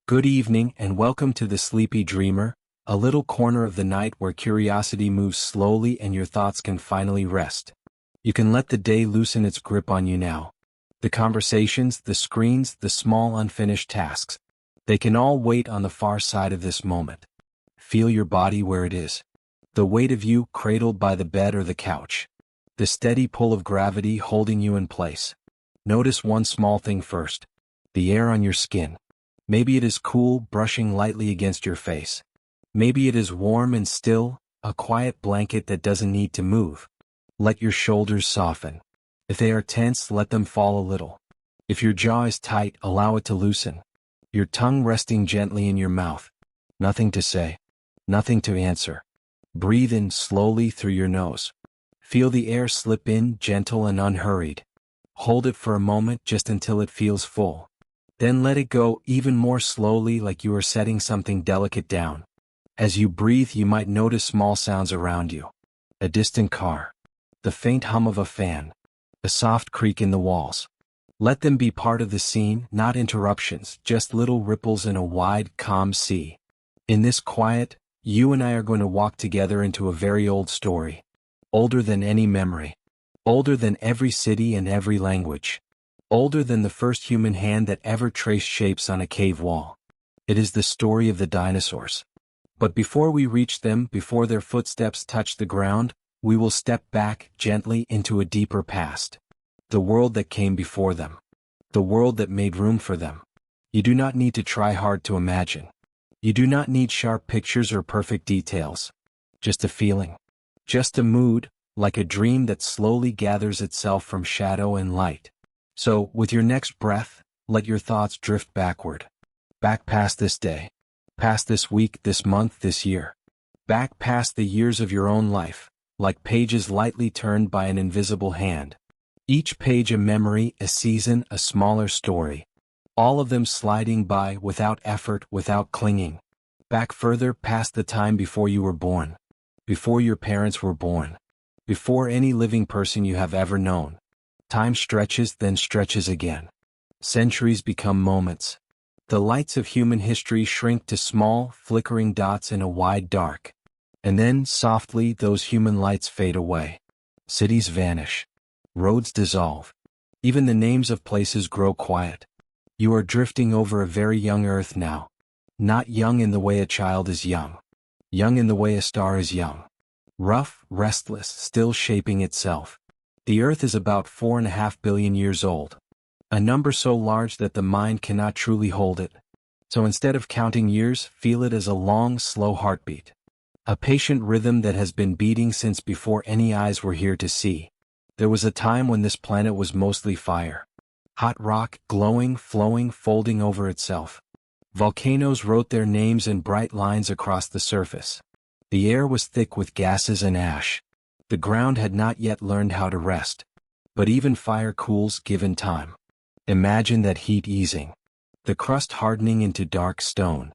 Good evening and welcome to the Sleepy Dreamer, a little corner of the night where curiosity moves slowly and your thoughts can finally rest. You can let the day loosen its grip on you now. The conversations, the screens, the small unfinished tasks, they can all wait on the far side of this moment. Feel your body where it is. The weight of you cradled by the bed or the couch. The steady pull of gravity holding you in place. Notice one small thing first. The air on your skin. Maybe it is cool, brushing lightly against your face. Maybe it is warm and still, a quiet blanket that doesn't need to move. Let your shoulders soften. If they are tense, let them fall a little. If your jaw is tight, allow it to loosen. Your tongue resting gently in your mouth. Nothing to say. Nothing to answer. Breathe in slowly through your nose. Feel the air slip in, gentle and unhurried. Hold it for a moment just until it feels full. Then let it go even more slowly, like you are setting something delicate down. As you breathe, you might notice small sounds around you. A distant car. The faint hum of a fan. A soft creak in the walls. Let them be part of the scene, not interruptions, just little ripples in a wide, calm sea. In this quiet, you and I are going to walk together into a very old story. Older than any memory. Older than every city and every language. Older than the first human hand that ever traced shapes on a cave wall. It is the story of the dinosaurs. But before we reach them, before their footsteps touch the ground, we will step back gently into a deeper past. The world that came before them. The world that made room for them. You do not need to try hard to imagine. You do not need sharp pictures or perfect details. Just a feeling. Just a mood, like a dream that slowly gathers itself from shadow and light. So, with your next breath, let your thoughts drift backward. Back past this day. Past this week, this month, this year. Back past the years of your own life, like pages lightly turned by an invisible hand. Each page a memory, a season, a smaller story. All of them sliding by without effort, without clinging. Back further past the time before you were born. Before your parents were born. Before any living person you have ever known. Time stretches, then stretches again. Centuries become moments. The lights of human history shrink to small, flickering dots in a wide dark. And then, softly, those human lights fade away. Cities vanish. Roads dissolve. Even the names of places grow quiet. You are drifting over a very young earth now. Not young in the way a child is young. Young in the way a star is young. Rough, restless, still shaping itself. The Earth is about 4.5 billion years old. A number so large that the mind cannot truly hold it. So instead of counting years, feel it as a long, slow heartbeat. A patient rhythm that has been beating since before any eyes were here to see. There was a time when this planet was mostly fire. Hot rock, glowing, flowing, folding over itself. Volcanoes wrote their names in bright lines across the surface. The air was thick with gases and ash. The ground had not yet learned how to rest. But even fire cools given time. Imagine that heat easing. The crust hardening into dark stone.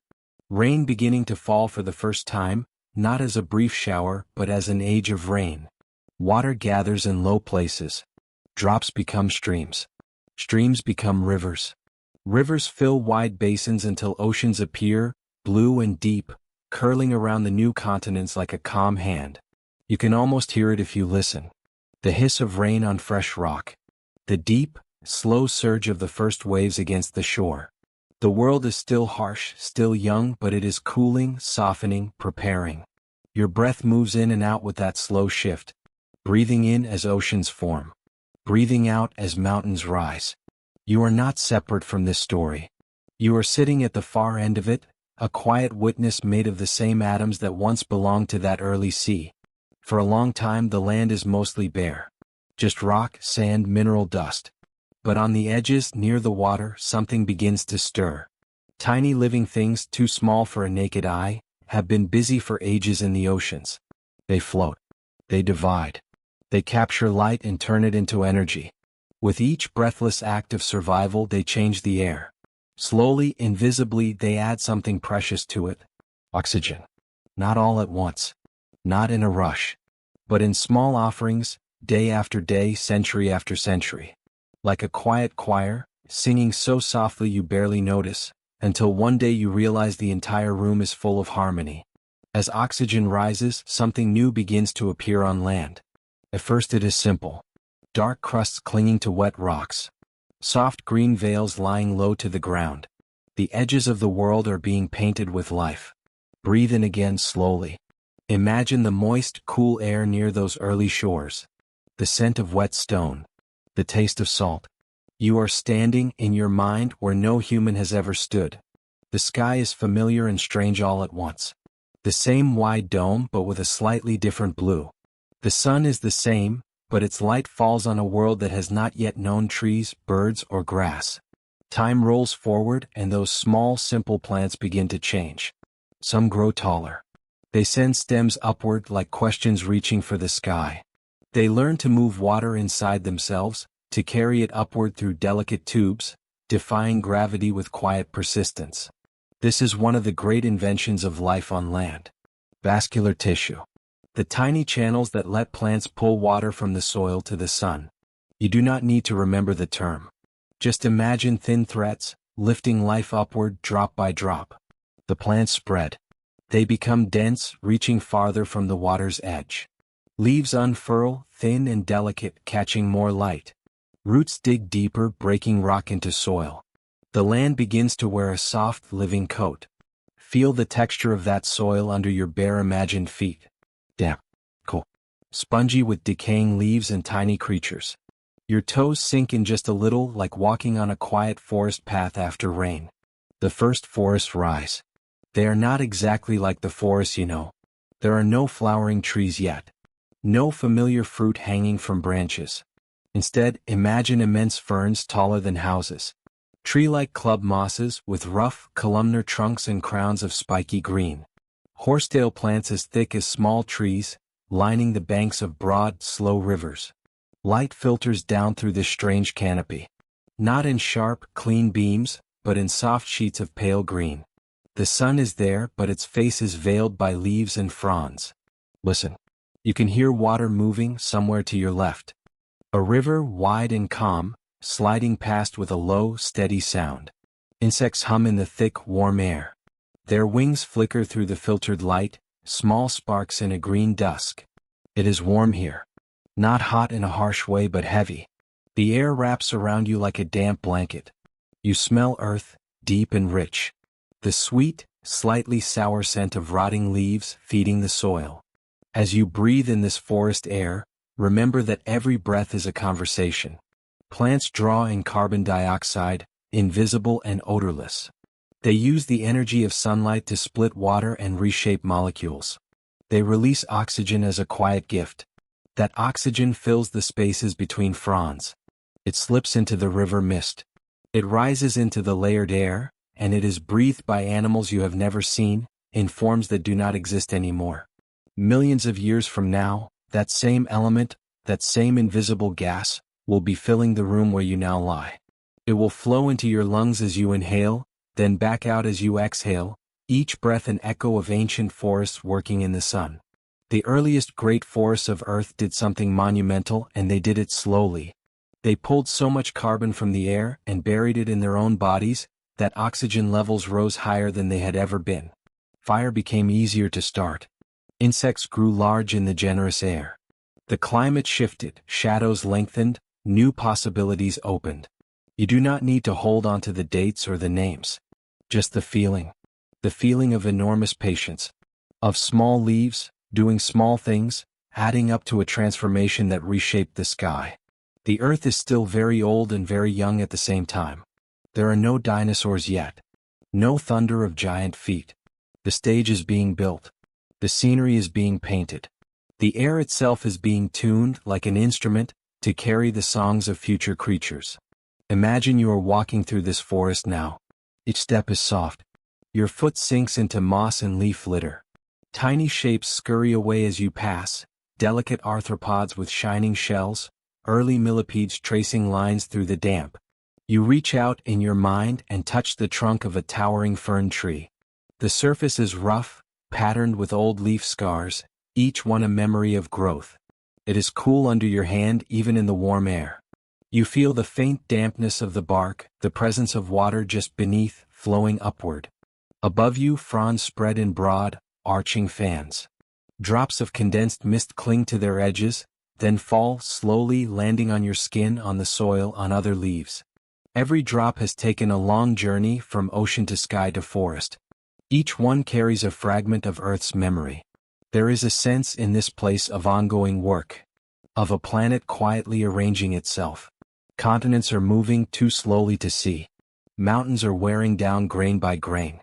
Rain beginning to fall for the first time, not as a brief shower but as an age of rain. Water gathers in low places. Drops become streams. Streams become rivers. Rivers fill wide basins until oceans appear, blue and deep, curling around the new continents like a calm hand. You can almost hear it if you listen. The hiss of rain on fresh rock. The deep, slow surge of the first waves against the shore. The world is still harsh, still young, but it is cooling, softening, preparing. Your breath moves in and out with that slow shift. Breathing in as oceans form. Breathing out as mountains rise. You are not separate from this story. You are sitting at the far end of it, a quiet witness made of the same atoms that once belonged to that early sea. For a long time the land is mostly bare. Just rock, sand, mineral dust. But on the edges, near the water, something begins to stir. Tiny living things, too small for a naked eye, have been busy for ages in the oceans. They float. They divide. They capture light and turn it into energy. With each breathless act of survival they change the air. Slowly, invisibly, they add something precious to it. Oxygen. Not all at once. Not in a rush. But in small offerings, day after day, century after century. Like a quiet choir, singing so softly you barely notice, until one day you realize the entire room is full of harmony. As oxygen rises, something new begins to appear on land. At first it is simple. Dark crusts clinging to wet rocks. Soft green veils lying low to the ground. The edges of the world are being painted with life. Breathe in again slowly. Imagine the moist, cool air near those early shores. The scent of wet stone. The taste of salt. You are standing, in your mind, where no human has ever stood. The sky is familiar and strange all at once. The same wide dome, but with a slightly different blue. The sun is the same, but its light falls on a world that has not yet known trees, birds, or grass. Time rolls forward, and those small, simple plants begin to change. Some grow taller. They send stems upward like questions reaching for the sky. They learn to move water inside themselves, to carry it upward through delicate tubes, defying gravity with quiet persistence. This is one of the great inventions of life on land. Vascular tissue. The tiny channels that let plants pull water from the soil to the sun. You do not need to remember the term. Just imagine thin threads, lifting life upward drop by drop. The plants spread. They become dense, reaching farther from the water's edge. Leaves unfurl, thin and delicate, catching more light. Roots dig deeper, breaking rock into soil. The land begins to wear a soft, living coat. Feel the texture of that soil under your bare imagined feet. Damp, cool, spongy with decaying leaves and tiny creatures. Your toes sink in just a little, like walking on a quiet forest path after rain. The first forests rise. They are not exactly like the forests you know. There are no flowering trees yet. No familiar fruit hanging from branches. Instead, imagine immense ferns taller than houses. Tree-like club mosses with rough, columnar trunks and crowns of spiky green. Horsetail plants as thick as small trees, lining the banks of broad, slow rivers. Light filters down through this strange canopy. Not in sharp, clean beams, but in soft sheets of pale green. The sun is there, but its face is veiled by leaves and fronds. Listen. You can hear water moving somewhere to your left. A river, wide and calm, sliding past with a low, steady sound. Insects hum in the thick, warm air. Their wings flicker through the filtered light, small sparks in a green dusk. It is warm here. Not hot in a harsh way but heavy. The air wraps around you like a damp blanket. You smell earth, deep and rich. The sweet, slightly sour scent of rotting leaves feeding the soil. As you breathe in this forest air, remember that every breath is a conversation. Plants draw in carbon dioxide, invisible and odorless. They use the energy of sunlight to split water and reshape molecules. They release oxygen as a quiet gift. That oxygen fills the spaces between fronds. It slips into the river mist. It rises into the layered air, and it is breathed by animals you have never seen, in forms that do not exist anymore. Millions of years from now, that same element, that same invisible gas, will be filling the room where you now lie. It will flow into your lungs as you inhale, then back out as you exhale, each breath an echo of ancient forests working in the sun. The earliest great forests of Earth did something monumental, and they did it slowly. They pulled so much carbon from the air and buried it in their own bodies that oxygen levels rose higher than they had ever been. Fire became easier to start. Insects grew large in the generous air. The climate shifted, shadows lengthened, new possibilities opened. You do not need to hold on to the dates or the names. Just the feeling of enormous patience, of small leaves, doing small things, adding up to a transformation that reshaped the sky. The Earth is still very old and very young at the same time. There are no dinosaurs yet. No thunder of giant feet. The stage is being built. The scenery is being painted. The air itself is being tuned, like an instrument, to carry the songs of future creatures. Imagine you are walking through this forest now. Each step is soft. Your foot sinks into moss and leaf litter. Tiny shapes scurry away as you pass, delicate arthropods with shining shells, early millipedes tracing lines through the damp. You reach out in your mind and touch the trunk of a towering fern tree. The surface is rough, patterned with old leaf scars, each one a memory of growth. It is cool under your hand even in the warm air. You feel the faint dampness of the bark, the presence of water just beneath, flowing upward. Above you, fronds spread in broad, arching fans. Drops of condensed mist cling to their edges, then fall slowly, landing on your skin, on the soil, on other leaves. Every drop has taken a long journey from ocean to sky to forest. Each one carries a fragment of Earth's memory. There is a sense in this place of ongoing work, of a planet quietly arranging itself. Continents are moving too slowly to see. Mountains are wearing down grain by grain.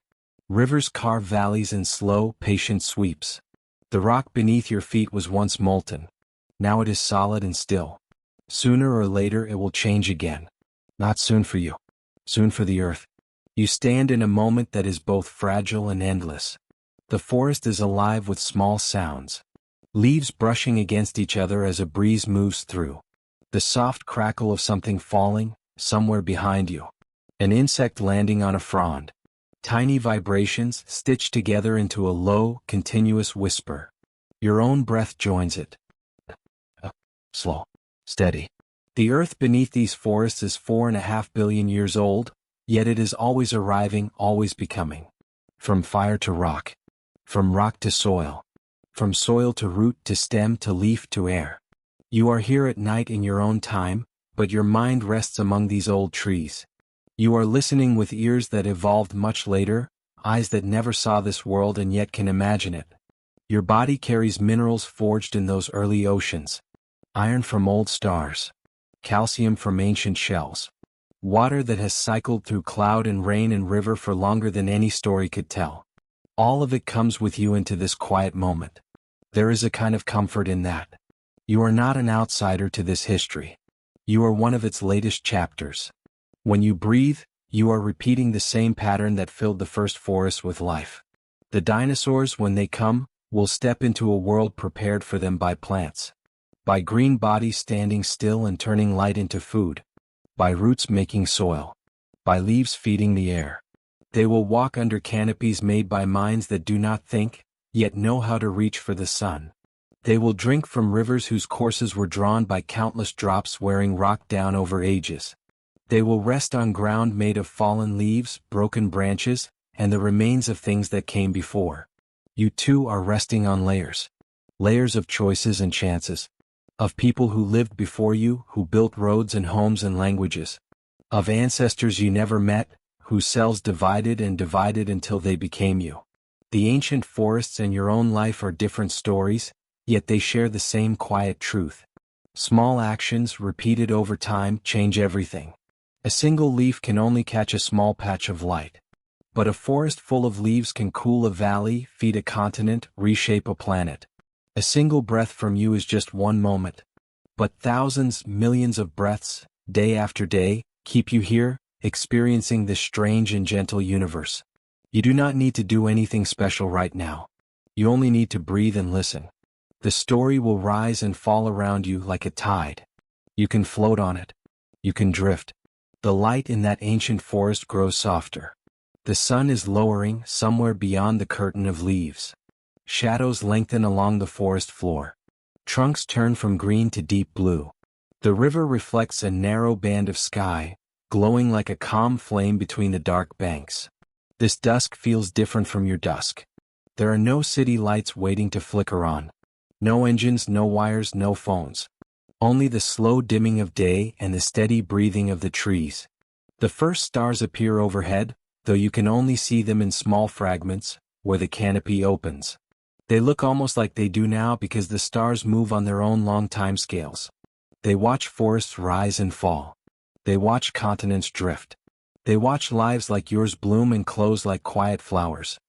Rivers carve valleys in slow, patient sweeps. The rock beneath your feet was once molten. Now it is solid and still. Sooner or later it will change again. Not soon for you. Soon for the earth. You stand in a moment that is both fragile and endless. The forest is alive with small sounds. Leaves brushing against each other as a breeze moves through. The soft crackle of something falling, somewhere behind you. An insect landing on a frond. Tiny vibrations stitched together into a low, continuous whisper. Your own breath joins it. Slow. Steady. The earth beneath these forests is 4.5 billion years old, yet it is always arriving, always becoming. From fire to rock. From rock to soil. From soil to root to stem to leaf to air. You are here at night in your own time, but your mind rests among these old trees. You are listening with ears that evolved much later, eyes that never saw this world and yet can imagine it. Your body carries minerals forged in those early oceans. Iron from old stars. Calcium from ancient shells. Water that has cycled through cloud and rain and river for longer than any story could tell. All of it comes with you into this quiet moment. There is a kind of comfort in that. You are not an outsider to this history. You are one of its latest chapters. When you breathe, you are repeating the same pattern that filled the first forest with life. The dinosaurs, when they come, will step into a world prepared for them by plants. By green bodies standing still and turning light into food. By roots making soil. By leaves feeding the air. They will walk under canopies made by minds that do not think, yet know how to reach for the sun. They will drink from rivers whose courses were drawn by countless drops wearing rock down over ages. They will rest on ground made of fallen leaves, broken branches, and the remains of things that came before. You too are resting on layers. Layers of choices and chances. Of people who lived before you, who built roads and homes and languages. Of ancestors you never met, whose cells divided and divided until they became you. The ancient forests and your own life are different stories, yet they share the same quiet truth. Small actions repeated over time change everything. A single leaf can only catch a small patch of light. But a forest full of leaves can cool a valley, feed a continent, reshape a planet. A single breath from you is just one moment. But thousands, millions of breaths, day after day, keep you here, experiencing this strange and gentle universe. You do not need to do anything special right now. You only need to breathe and listen. The story will rise and fall around you like a tide. You can float on it. You can drift. The light in that ancient forest grows softer. The sun is lowering somewhere beyond the curtain of leaves. Shadows lengthen along the forest floor. Trunks turn from green to deep blue. The river reflects a narrow band of sky, glowing like a calm flame between the dark banks. This dusk feels different from your dusk. There are no city lights waiting to flicker on. No engines, no wires, no phones. Only the slow dimming of day and the steady breathing of the trees. The first stars appear overhead, though you can only see them in small fragments, where the canopy opens. They look almost like they do now because the stars move on their own long timescales. They watch forests rise and fall. They watch continents drift. They watch lives like yours bloom and close like quiet flowers.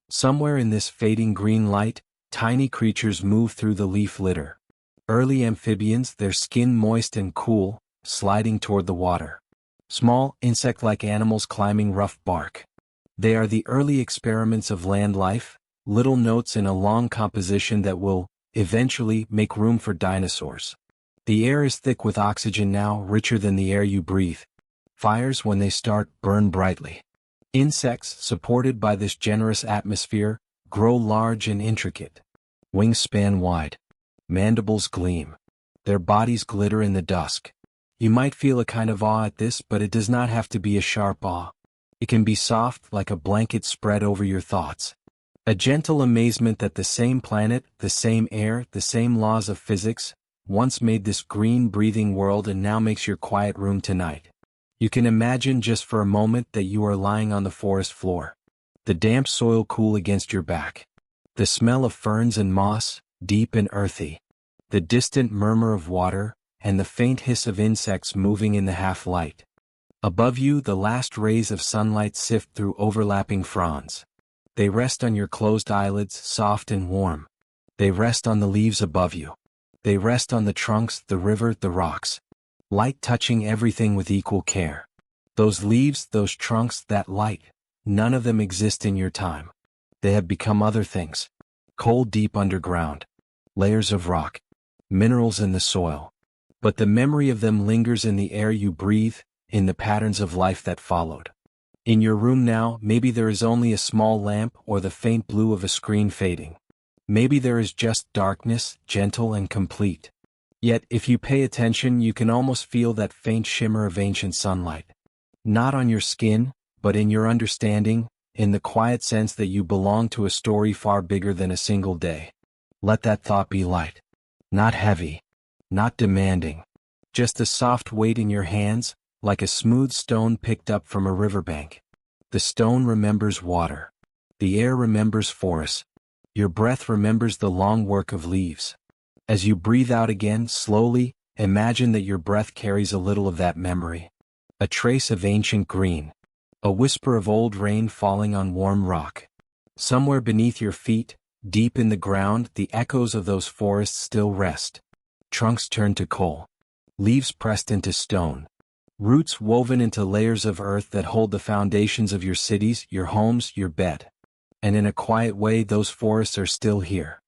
Somewhere in this fading green light, tiny creatures move through the leaf litter. Early amphibians, their skin moist and cool, sliding toward the water. Small, insect-like animals climbing rough bark. They are the early experiments of land life, little notes in a long composition that will, eventually, make room for dinosaurs. The air is thick with oxygen now, richer than the air you breathe. Fires, when they start, burn brightly. Insects, supported by this generous atmosphere, grow large and intricate. Wings span wide. Mandibles gleam. Their bodies glitter in the dusk. You might feel a kind of awe at this, but it does not have to be a sharp awe. It can be soft like a blanket spread over your thoughts. A gentle amazement that the same planet, the same air, the same laws of physics, once made this green breathing world and now makes your quiet room tonight. You can imagine just for a moment that you are lying on the forest floor. The damp soil cool against your back. The smell of ferns and moss, deep and earthy. The distant murmur of water, and the faint hiss of insects moving in the half-light. Above you, the last rays of sunlight sift through overlapping fronds. They rest on your closed eyelids, soft and warm. They rest on the leaves above you. They rest on the trunks, the river, the rocks. Light touching everything with equal care. Those leaves, those trunks, that light, none of them exist in your time. They have become other things. Coal deep underground. Layers of rock. Minerals in the soil. But the memory of them lingers in the air you breathe, in the patterns of life that followed. In your room now, maybe there is only a small lamp or the faint blue of a screen fading. Maybe there is just darkness, gentle and complete. Yet, if you pay attention, you can almost feel that faint shimmer of ancient sunlight. Not on your skin, but in your understanding, in the quiet sense that you belong to a story far bigger than a single day. Let that thought be light. Not heavy. Not demanding. Just a soft weight in your hands, like a smooth stone picked up from a riverbank. The stone remembers water. The air remembers forests. Your breath remembers the long work of leaves. As you breathe out again, slowly, imagine that your breath carries a little of that memory. A trace of ancient green. A whisper of old rain falling on warm rock. Somewhere beneath your feet, deep in the ground, the echoes of those forests still rest. Trunks turned to coal. Leaves pressed into stone. Roots woven into layers of earth that hold the foundations of your cities, your homes, your bed. And in a quiet way, those forests are still here.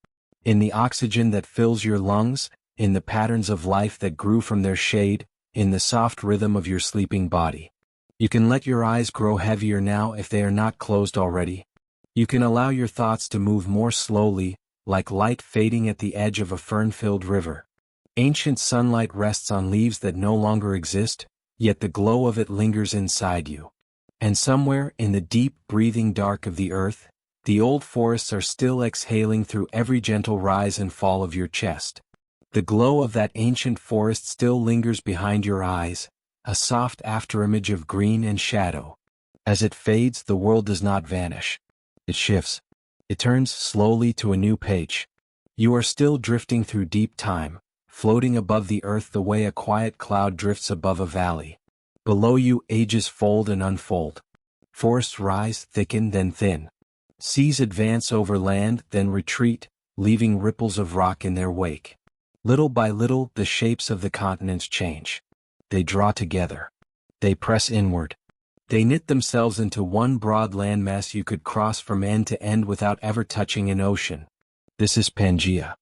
In the oxygen that fills your lungs, in the patterns of life that grew from their shade, in the soft rhythm of your sleeping body. You can let your eyes grow heavier now if they are not closed already. You can allow your thoughts to move more slowly, like light fading at the edge of a fern-filled river. Ancient sunlight rests on leaves that no longer exist, yet the glow of it lingers inside you. And somewhere in the deep breathing dark of the earth, the old forests are still exhaling through every gentle rise and fall of your chest. The glow of that ancient forest still lingers behind your eyes, a soft afterimage of green and shadow. As it fades, the world does not vanish. It shifts. It turns slowly to a new page. You are still drifting through deep time, floating above the earth the way a quiet cloud drifts above a valley. Below you, ages fold and unfold. Forests rise, thicken, then thin. Seas advance over land, then retreat, leaving ripples of rock in their wake. Little by little, the shapes of the continents change. They draw together. They press inward. They knit themselves into one broad landmass you could cross from end to end without ever touching an ocean. This is Pangaea.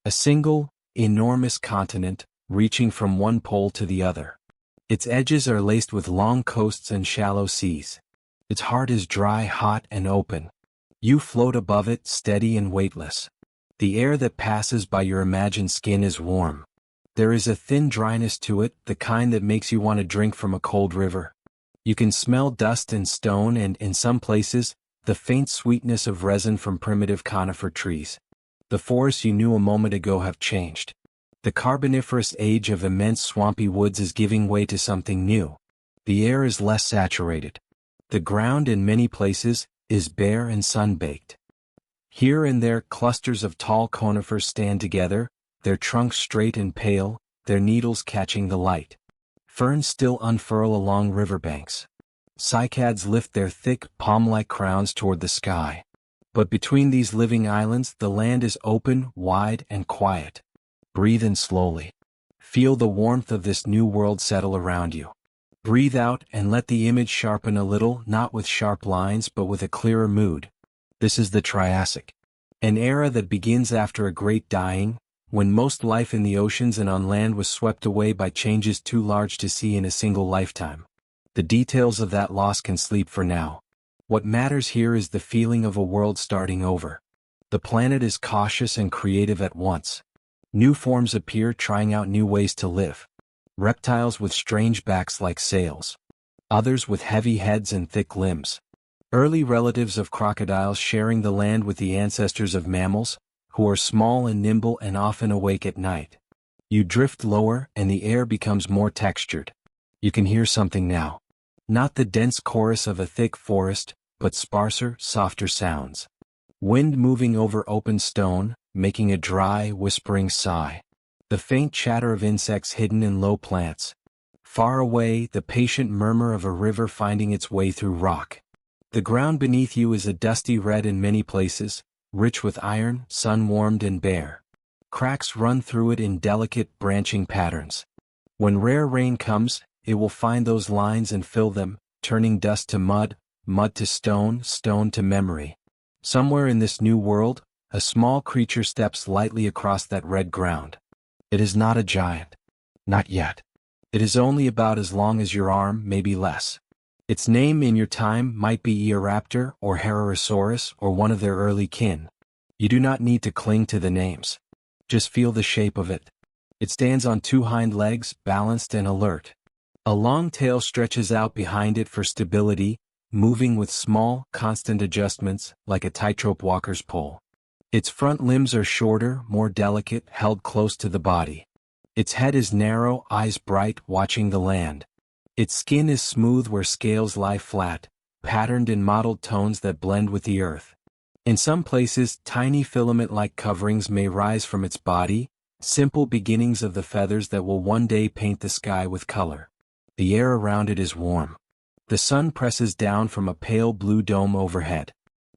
A single, enormous continent, reaching from one pole to the other. Its edges are laced with long coasts and shallow seas. Its heart is dry, hot, and open. You float above it, steady and weightless. The air that passes by your imagined skin is warm. There is a thin dryness to it, the kind that makes you want to drink from a cold river. You can smell dust and stone and, in some places, the faint sweetness of resin from primitive conifer trees. The forests you knew a moment ago have changed. The Carboniferous age of immense swampy woods is giving way to something new. The air is less saturated. The ground in many places is bare and sun-baked. Here and there clusters of tall conifers stand together, their trunks straight and pale, their needles catching the light. Ferns still unfurl along riverbanks. Cycads lift their thick, palm-like crowns toward the sky. But between these living islands, the land is open, wide, and quiet. Breathe in slowly. Feel the warmth of this new world settle around you. Breathe out and let the image sharpen a little, not with sharp lines but with a clearer mood. This is the Triassic. An era that begins after a great dying, when most life in the oceans and on land was swept away by changes too large to see in a single lifetime. The details of that loss can sleep for now. What matters here is the feeling of a world starting over. The planet is cautious and creative at once. New forms appear, trying out new ways to live. Reptiles with strange backs like sails. others with heavy heads and thick limbs. Early relatives of crocodiles sharing the land with the ancestors of mammals, who are small and nimble and often awake at night. You drift lower and the air becomes more textured. You can hear something now. Not the dense chorus of a thick forest, but sparser, softer sounds. Wind moving over open stone, making a dry, whispering sigh. The faint chatter of insects hidden in low plants. Far away, the patient murmur of a river finding its way through rock. The ground beneath you is a dusty red in many places, rich with iron, sun-warmed and bare. Cracks run through it in delicate, branching patterns. When rare rain comes, it will find those lines and fill them, turning dust to mud, mud to stone, stone to memory. Somewhere in this new world, a small creature steps lightly across that red ground. It is not a giant. Not yet. It is only about as long as your arm, maybe less. Its name in your time might be Eoraptor or Herosaurus or one of their early kin. You do not need to cling to the names. Just feel the shape of it. It stands on two hind legs, balanced and alert. A long tail stretches out behind it for stability, moving with small, constant adjustments, like a tightrope walker's pole. Its front limbs are shorter, more delicate, held close to the body. Its head is narrow, eyes bright, watching the land. Its skin is smooth where scales lie flat, patterned in mottled tones that blend with the earth. In some places, tiny filament-like coverings may rise from its body, simple beginnings of the feathers that will one day paint the sky with color. The air around it is warm. The sun presses down from a pale blue dome overhead.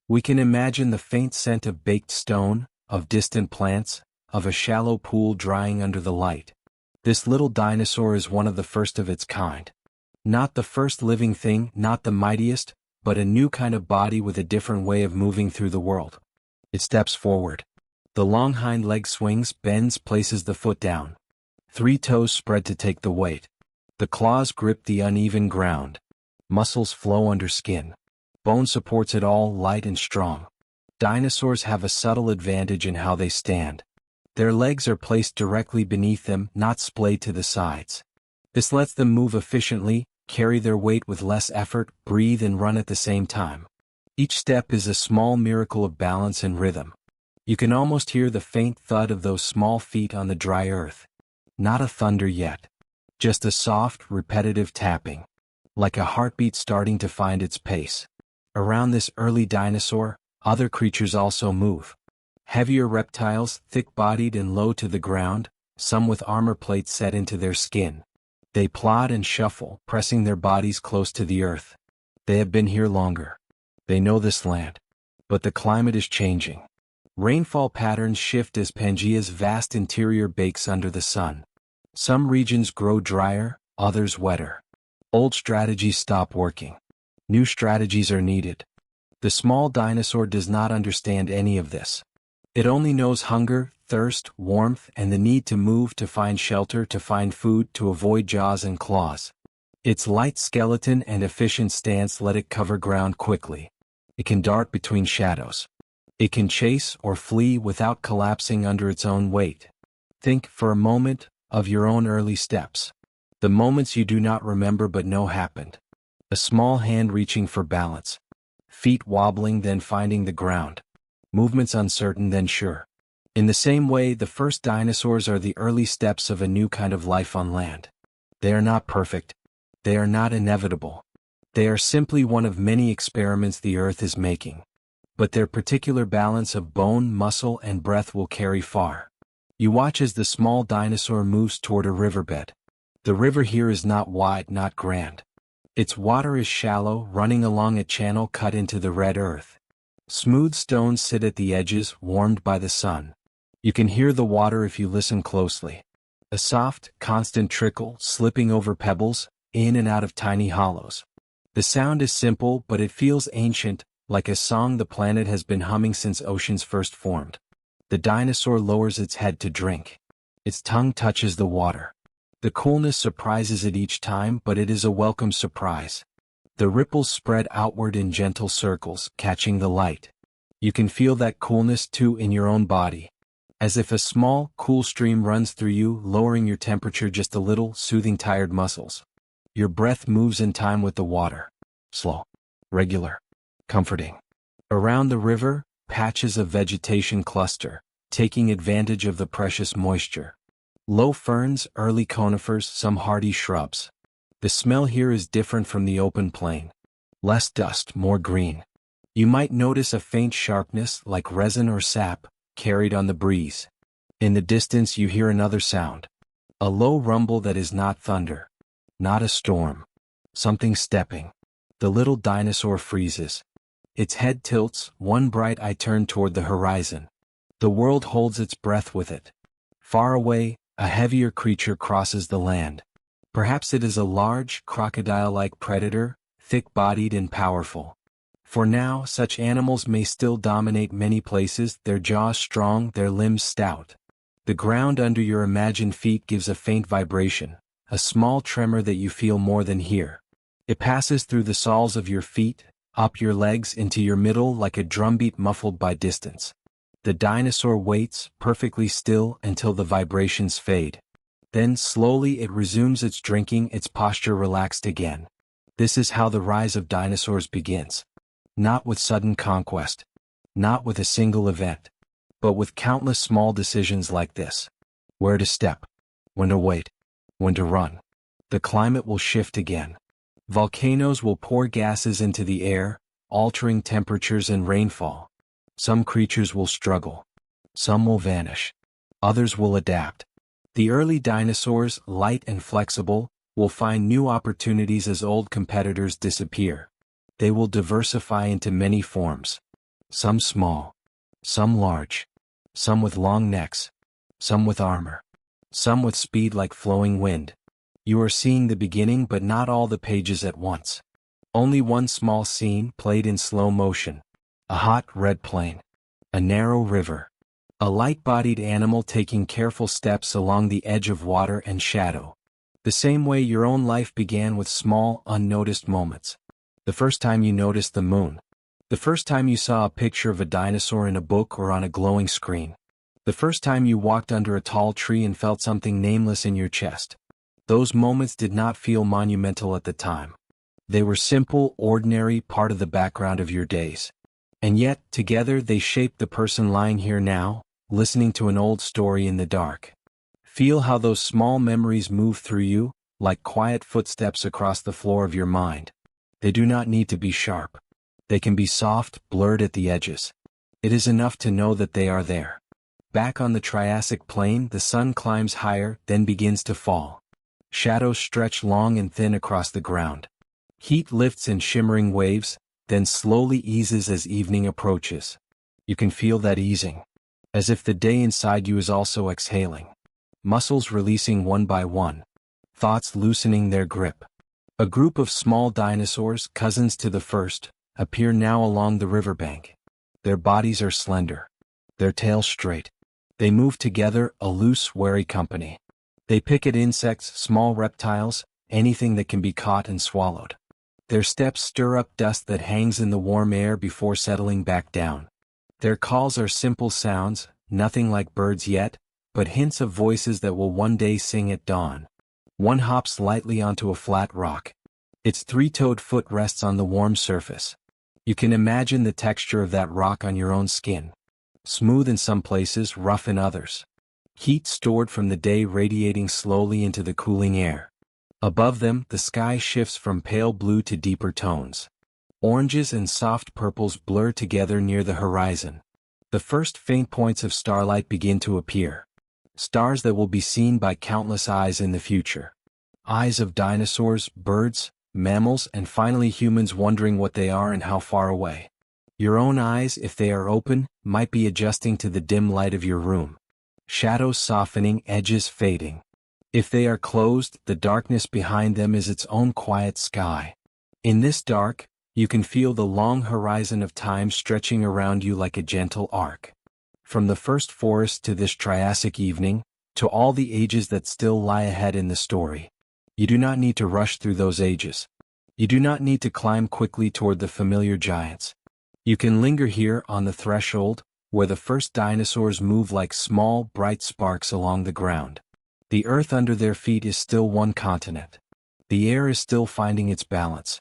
We can imagine the faint scent of baked stone, of distant plants, of a shallow pool drying under the light. This little dinosaur is one of the first of its kind. Not the first living thing, not the mightiest, but a new kind of body with a different way of moving through the world. It steps forward. The long hind leg swings, bends, places the foot down. 3 toes spread to take the weight. The claws grip the uneven ground. Muscles flow under skin. Bone supports it all, light and strong. Dinosaurs have a subtle advantage in how they stand. Their legs are placed directly beneath them, not splayed to the sides. This lets them move efficiently, carry their weight with less effort, breathe and run at the same time. Each step is a small miracle of balance and rhythm. You can almost hear the faint thud of those small feet on the dry earth. Not a thunder yet. Just a soft, repetitive tapping. Like a heartbeat starting to find its pace. Around this early dinosaur, other creatures also move. Heavier reptiles, thick-bodied and low to the ground, some with armor plates set into their skin. They plod and shuffle, pressing their bodies close to the earth. They have been here longer. They know this land. But the climate is changing. Rainfall patterns shift as Pangaea's vast interior bakes under the sun. Some regions grow drier, others wetter. Old strategies stop working. New strategies are needed. The small dinosaur does not understand any of this. It only knows hunger, thirst, warmth, and the need to move to find shelter, to find food, to avoid jaws and claws. Its light skeleton and efficient stance let it cover ground quickly. It can dart between shadows. It can chase or flee without collapsing under its own weight. Think, for a moment, of your own early steps. The moments you do not remember but know happened. A small hand reaching for balance. Feet wobbling then finding the ground. Movements uncertain then sure. In the same way, the first dinosaurs are the early steps of a new kind of life on land. They are not perfect. They are not inevitable. They are simply one of many experiments the Earth is making. But their particular balance of bone, muscle, and breath will carry far. You watch as the small dinosaur moves toward a riverbed. The river here is not wide, not grand. Its water is shallow, running along a channel cut into the red earth. Smooth stones sit at the edges, warmed by the sun. You can hear the water if you listen closely. A soft, constant trickle, slipping over pebbles, in and out of tiny hollows. The sound is simple, but it feels ancient, like a song the planet has been humming since oceans first formed. The dinosaur lowers its head to drink. Its tongue touches the water. The coolness surprises it each time, but it is a welcome surprise. The ripples spread outward in gentle circles, catching the light. You can feel that coolness too in your own body. As if a small, cool stream runs through you, lowering your temperature just a little, soothing tired muscles. Your breath moves in time with the water. Slow, regular, comforting. Around the river, patches of vegetation cluster, taking advantage of the precious moisture. Low ferns, early conifers, some hardy shrubs. The smell here is different from the open plain. Less dust, more green. You might notice a faint sharpness, like resin or sap, carried on the breeze. In the distance you hear another sound. A low rumble that is not thunder. Not a storm. Something stepping. The little dinosaur freezes. Its head tilts, one bright eye turned toward the horizon. The world holds its breath with it. Far away, a heavier creature crosses the land. Perhaps it is a large, crocodile-like predator, thick-bodied and powerful. For now, such animals may still dominate many places, their jaws strong, their limbs stout. The ground under your imagined feet gives a faint vibration, a small tremor that you feel more than hear. It passes through the soles of your feet, up your legs into your middle like a drumbeat muffled by distance. The dinosaur waits, perfectly still, until the vibrations fade. Then slowly it resumes its drinking, its posture relaxed again. This is how the rise of dinosaurs begins. Not with sudden conquest. Not with a single event. But with countless small decisions like this. Where to step. When to wait. When to run. The climate will shift again. Volcanoes will pour gases into the air, altering temperatures and rainfall. Some creatures will struggle. Some will vanish. Others will adapt. The early dinosaurs, light and flexible, will find new opportunities as old competitors disappear. They will diversify into many forms. Some small. Some large. Some with long necks. Some with armor. Some with speed like flowing wind. You are seeing the beginning but not all the pages at once. Only one small scene played in slow motion. A hot red plain. A narrow river. A light-bodied animal taking careful steps along the edge of water and shadow. The same way your own life began with small, unnoticed moments. The first time you noticed the moon. The first time you saw a picture of a dinosaur in a book or on a glowing screen. The first time you walked under a tall tree and felt something nameless in your chest. Those moments did not feel monumental at the time. They were simple, ordinary, part of the background of your days. And yet, together they shaped the person lying here now, listening to an old story in the dark. Feel how those small memories move through you, like quiet footsteps across the floor of your mind. They do not need to be sharp. They can be soft, blurred at the edges. It is enough to know that they are there. Back on the Triassic plain, the sun climbs higher, then begins to fall. Shadows stretch long and thin across the ground. Heat lifts in shimmering waves, then slowly eases as evening approaches. You can feel that easing. As if the day inside you is also exhaling. Muscles releasing one by one. Thoughts loosening their grip. A group of small dinosaurs, cousins to the first, appear now along the riverbank. Their bodies are slender. Their tails straight. They move together, a loose, wary company. They pick at insects, small reptiles, anything that can be caught and swallowed. Their steps stir up dust that hangs in the warm air before settling back down. Their calls are simple sounds, nothing like birds yet, but hints of voices that will one day sing at dawn. One hops lightly onto a flat rock. Its three-toed foot rests on the warm surface. You can imagine the texture of that rock on your own skin. Smooth in some places, rough in others. Heat stored from the day radiating slowly into the cooling air. Above them, the sky shifts from pale blue to deeper tones. Oranges and soft purples blur together near the horizon. The first faint points of starlight begin to appear. Stars that will be seen by countless eyes in the future. Eyes of dinosaurs, birds, mammals, and finally humans wondering what they are and how far away. Your own eyes, if they are open, might be adjusting to the dim light of your room. Shadows softening, edges fading. If they are closed, the darkness behind them is its own quiet sky. In this dark, you can feel the long horizon of time stretching around you like a gentle arc. From the first forest to this Triassic evening, to all the ages that still lie ahead in the story. You do not need to rush through those ages. You do not need to climb quickly toward the familiar giants. You can linger here on the threshold, where the first dinosaurs move like small, bright sparks along the ground. The earth under their feet is still one continent. The air is still finding its balance.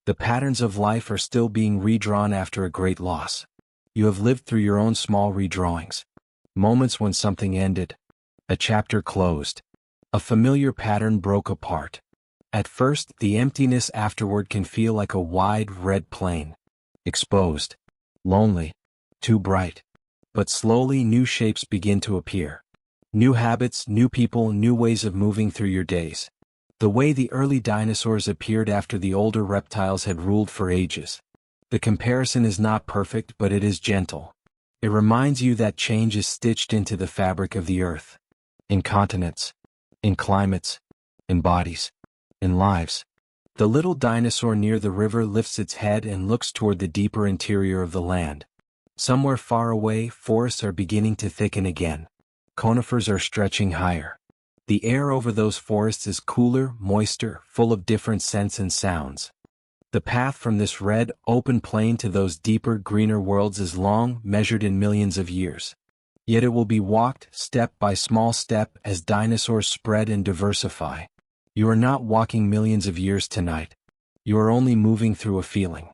The patterns of life are still being redrawn after a great loss. You have lived through your own small redrawings. Moments when something ended. A chapter closed. A familiar pattern broke apart. At first, the emptiness afterward can feel like a wide red plain. Exposed. Lonely. Too bright. But slowly new shapes begin to appear. New habits, new people, new ways of moving through your days. The way the early dinosaurs appeared after the older reptiles had ruled for ages. The comparison is not perfect, but it is gentle. It reminds you that change is stitched into the fabric of the earth. In continents. In climates. In bodies. In lives. The little dinosaur near the river lifts its head and looks toward the deeper interior of the land. Somewhere far away, forests are beginning to thicken again. Conifers are stretching higher. The air over those forests is cooler, moister, full of different scents and sounds. The path from this red, open plain to those deeper, greener worlds is long, measured in millions of years. Yet it will be walked, step by small step, as dinosaurs spread and diversify. You are not walking millions of years tonight. You are only moving through a feeling.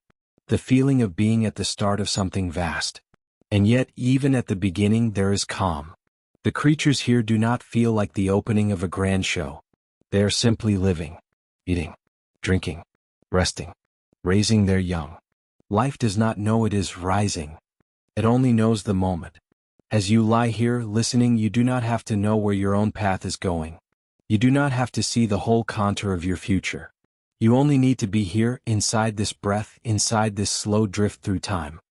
The feeling of being at the start of something vast. And yet, even at the beginning, there is calm. The creatures here do not feel like the opening of a grand show. They are simply living, eating, drinking, resting, raising their young. Life does not know it is rising. It only knows the moment. As you lie here listening, you do not have to know where your own path is going. You do not have to see the whole contour of your future. You only need to be here, inside this breath, inside this slow drift through time.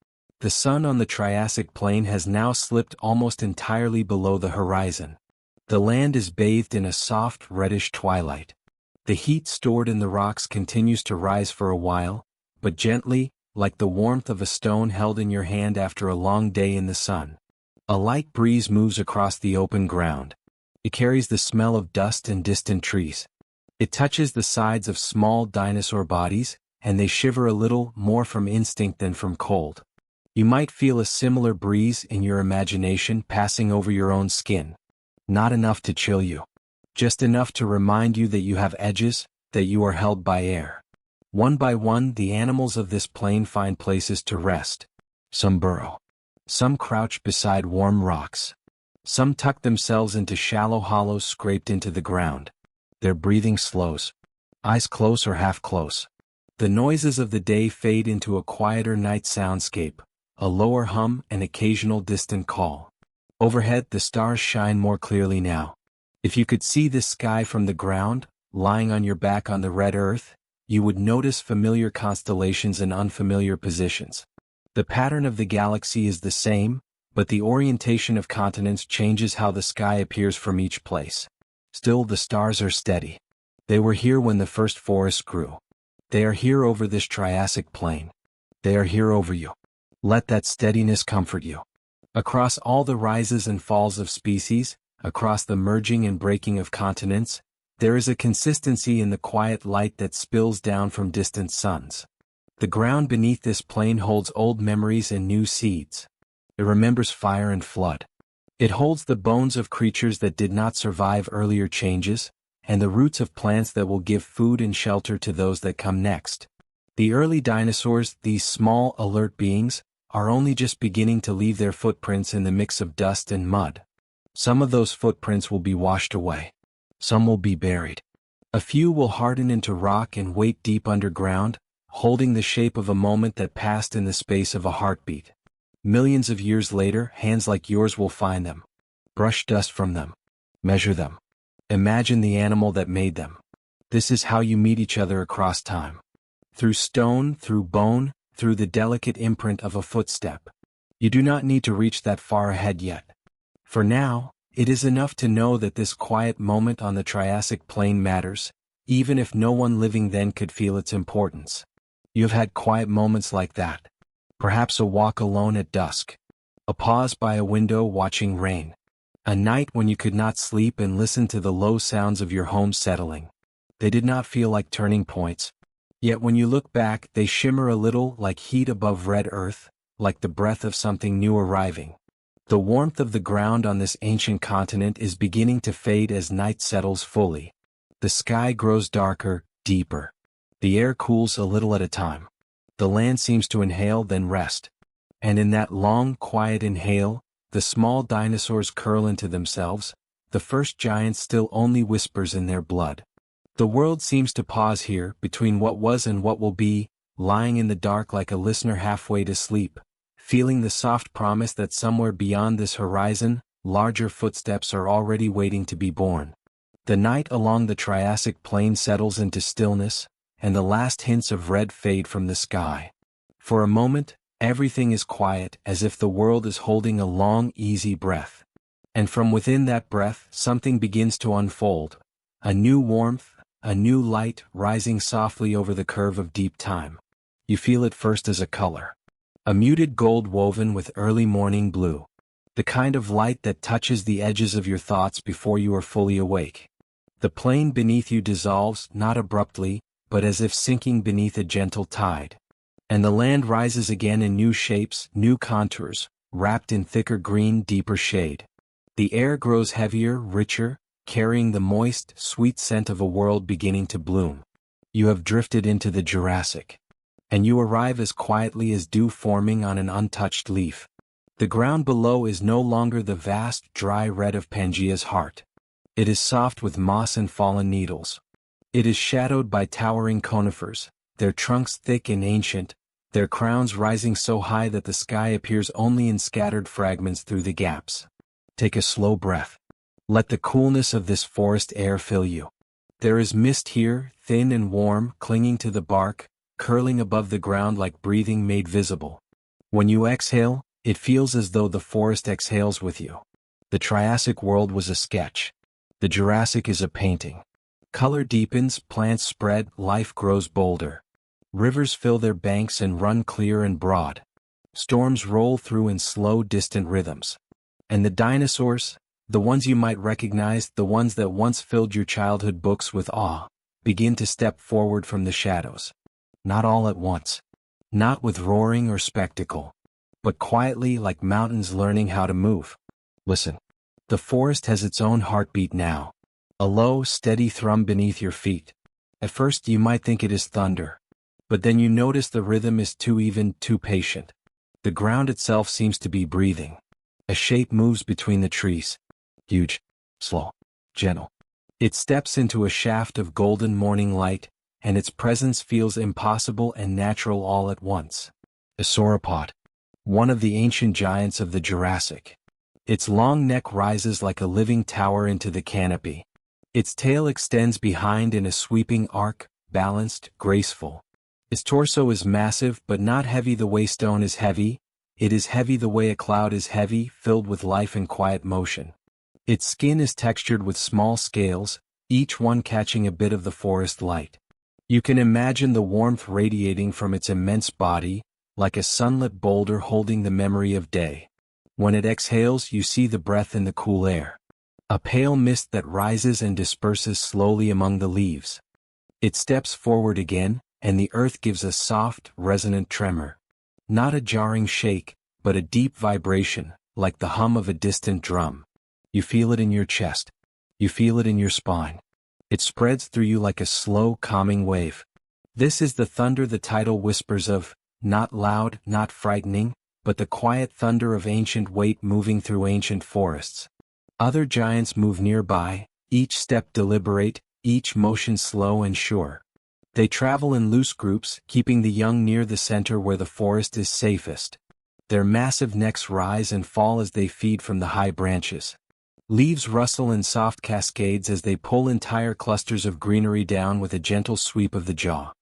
The sun on the Triassic plain has now slipped almost entirely below the horizon. The land is bathed in a soft, reddish twilight. The heat stored in the rocks continues to rise for a while, but gently, like the warmth of a stone held in your hand after a long day in the sun. A light breeze moves across the open ground. It carries the smell of dust and distant trees. It touches the sides of small dinosaur bodies, and they shiver a little, more from instinct than from cold. You might feel a similar breeze in your imagination passing over your own skin. Not enough to chill you. Just enough to remind you that you have edges, that you are held by air. One by one, the animals of this plain find places to rest. Some burrow. Some crouch beside warm rocks. Some tuck themselves into shallow hollows scraped into the ground. Their breathing slows. Eyes close or half close. The noises of the day fade into a quieter night soundscape. A lower hum, an occasional distant call. Overhead, the stars shine more clearly now. If you could see this sky from the ground, lying on your back on the red earth, you would notice familiar constellations in unfamiliar positions. The pattern of the galaxy is the same, but the orientation of continents changes how the sky appears from each place. Still, the stars are steady. They were here when the first forests grew. They are here over this Triassic plain. They are here over you. Let that steadiness comfort you. Across all the rises and falls of species, across the merging and breaking of continents, there is a consistency in the quiet light that spills down from distant suns. The ground beneath this plain holds old memories and new seeds. It remembers fire and flood. It holds the bones of creatures that did not survive earlier changes, and the roots of plants that will give food and shelter to those that come next. The early dinosaurs, these small, alert beings, are only just beginning to leave their footprints in the mix of dust and mud. Some of those footprints will be washed away. Some will be buried. A few will harden into rock and wait deep underground, holding the shape of a moment that passed in the space of a heartbeat. Millions of years later, hands like yours will find them. Brush dust from them. Measure them. Imagine the animal that made them. This is how you meet each other across time. Through stone, through bone, through the delicate imprint of a footstep. You do not need to reach that far ahead yet. For now, it is enough to know that this quiet moment on the Triassic plain matters, even if no one living then could feel its importance. You have had quiet moments like that. Perhaps a walk alone at dusk. A pause by a window watching rain. A night when you could not sleep and listen to the low sounds of your home settling. They did not feel like turning points. Yet when you look back, they shimmer a little like heat above red earth, like the breath of something new arriving. The warmth of the ground on this ancient continent is beginning to fade as night settles fully. The sky grows darker, deeper. The air cools a little at a time. The land seems to inhale then rest. And in that long, quiet inhale, the small dinosaurs curl into themselves, the first giant still only whispers in their blood. The world seems to pause here, between what was and what will be, lying in the dark like a listener halfway to sleep, feeling the soft promise that somewhere beyond this horizon, larger footsteps are already waiting to be born. The night along the Triassic plain settles into stillness, and the last hints of red fade from the sky. For a moment, everything is quiet, as if the world is holding a long, easy breath. And from within that breath, something begins to unfold. A new warmth, a new light rising softly over the curve of deep time. You feel it first as a color. A muted gold woven with early morning blue. The kind of light that touches the edges of your thoughts before you are fully awake. The plain beneath you dissolves, not abruptly, but as if sinking beneath a gentle tide. And the land rises again in new shapes, new contours, wrapped in thicker green, deeper shade. The air grows heavier, richer, carrying the moist, sweet scent of a world beginning to bloom. You have drifted into the Jurassic. And you arrive as quietly as dew forming on an untouched leaf. The ground below is no longer the vast, dry red of Pangaea's heart. It is soft with moss and fallen needles. It is shadowed by towering conifers, their trunks thick and ancient, their crowns rising so high that the sky appears only in scattered fragments through the gaps. Take a slow breath. Let the coolness of this forest air fill you. There is mist here, thin and warm, clinging to the bark, curling above the ground like breathing made visible. When you exhale, it feels as though the forest exhales with you. The Triassic world was a sketch. The Jurassic is a painting. Color deepens, plants spread, life grows bolder. Rivers fill their banks and run clear and broad. Storms roll through in slow, distant rhythms. And the dinosaurs, the ones you might recognize, the ones that once filled your childhood books with awe, begin to step forward from the shadows. Not all at once. Not with roaring or spectacle. But quietly, like mountains learning how to move. Listen. The forest has its own heartbeat now. A low, steady thrum beneath your feet. At first you might think it is thunder. But then you notice the rhythm is too even, too patient. The ground itself seems to be breathing. A shape moves between the trees. Huge, slow, gentle. It steps into a shaft of golden morning light, and its presence feels impossible and natural all at once. A sauropod. One of the ancient giants of the Jurassic. Its long neck rises like a living tower into the canopy. Its tail extends behind in a sweeping arc, balanced, graceful. Its torso is massive but not heavy the way stone is heavy. It is heavy the way a cloud is heavy, filled with life and quiet motion. Its skin is textured with small scales, each one catching a bit of the forest light. You can imagine the warmth radiating from its immense body, like a sunlit boulder holding the memory of day. When it exhales, you see the breath in the cool air. A pale mist that rises and disperses slowly among the leaves. It steps forward again, and the earth gives a soft, resonant tremor. Not a jarring shake, but a deep vibration, like the hum of a distant drum. You feel it in your chest. You feel it in your spine. It spreads through you like a slow, calming wave. This is the thunder the title whispers of, not loud, not frightening, but the quiet thunder of ancient weight moving through ancient forests. Other giants move nearby, each step deliberate, each motion slow and sure. They travel in loose groups, keeping the young near the center where the forest is safest. Their massive necks rise and fall as they feed from the high branches. Leaves rustle in soft cascades as they pull entire clusters of greenery down with a gentle sweep of the jaw.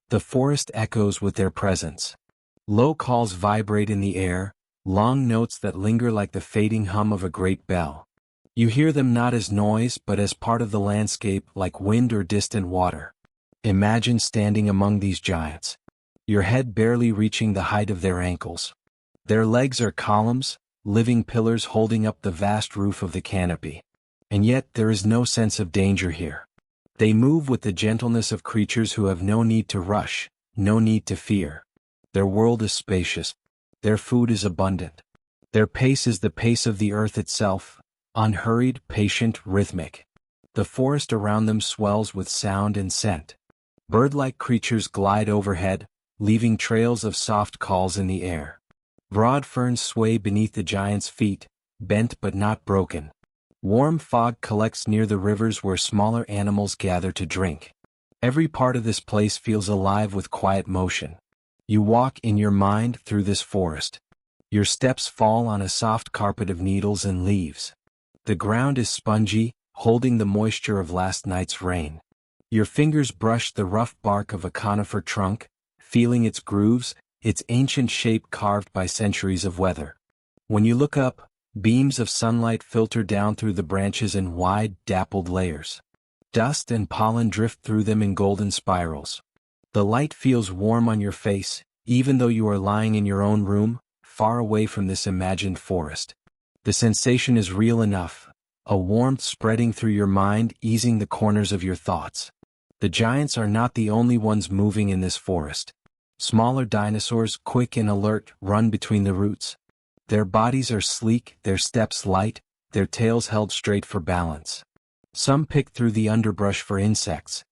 The forest echoes with their presence. Low calls vibrate in the air, long notes that linger like the fading hum of a great bell. You hear them not as noise but as part of the landscape, like wind or distant water. Imagine standing among these giants. Your head barely reaching the height of their ankles. Their legs are columns, living pillars holding up the vast roof of the canopy. And yet there is no sense of danger here. They move with the gentleness of creatures who have no need to rush, no need to fear. Their world is spacious. Their food is abundant. Their pace is the pace of the earth itself, unhurried, patient, rhythmic. The forest around them swells with sound and scent. Bird-like creatures glide overhead, leaving trails of soft calls in the air. Broad ferns sway beneath the giant's feet, bent but not broken. Warm fog collects near the rivers where smaller animals gather to drink. Every part of this place feels alive with quiet motion. You walk in your mind through this forest. Your steps fall on a soft carpet of needles and leaves. The ground is spongy, holding the moisture of last night's rain. Your fingers brush the rough bark of a conifer trunk, feeling its grooves, its ancient shape carved by centuries of weather. When you look up, beams of sunlight filter down through the branches in wide, dappled layers. Dust and pollen drift through them in golden spirals. The light feels warm on your face, even though you are lying in your own room, far away from this imagined forest. The sensation is real enough, a warmth spreading through your mind, easing the corners of your thoughts. The giants are not the only ones moving in this forest. Smaller dinosaurs, quick and alert, run between the roots. Their bodies are sleek, their steps light, their tails held straight for balance. Some pick through the underbrush for insects.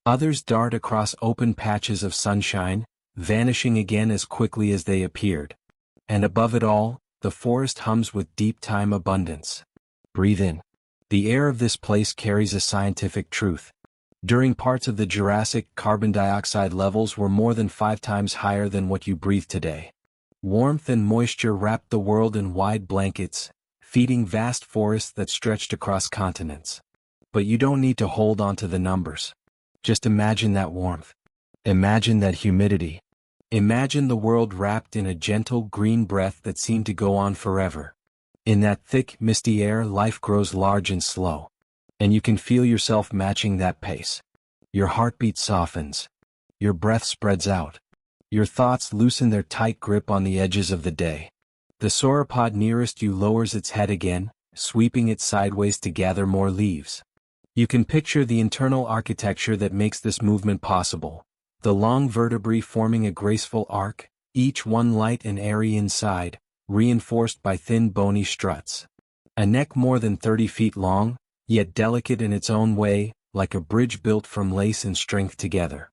Others dart across open patches of sunshine, vanishing again as quickly as they appeared. And above it all, the forest hums with deep time abundance. Breathe in. The air of this place carries a scientific truth. During parts of the Jurassic, carbon dioxide levels were more than 5 times higher than what you breathe today. Warmth and moisture wrapped the world in wide blankets, feeding vast forests that stretched across continents. But you don't need to hold on to the numbers. Just imagine that warmth. Imagine that humidity. Imagine the world wrapped in a gentle green breath that seemed to go on forever. In that thick, misty air, life grows large and slow. And you can feel yourself matching that pace. Your heartbeat softens. Your breath spreads out. Your thoughts loosen their tight grip on the edges of the day. The sauropod nearest you lowers its head again, sweeping it sideways to gather more leaves. You can picture the internal architecture that makes this movement possible. The long vertebrae forming a graceful arc, each one light and airy inside, reinforced by thin bony struts. A neck more than 30 feet long, yet delicate in its own way, like a bridge built from lace and strength together.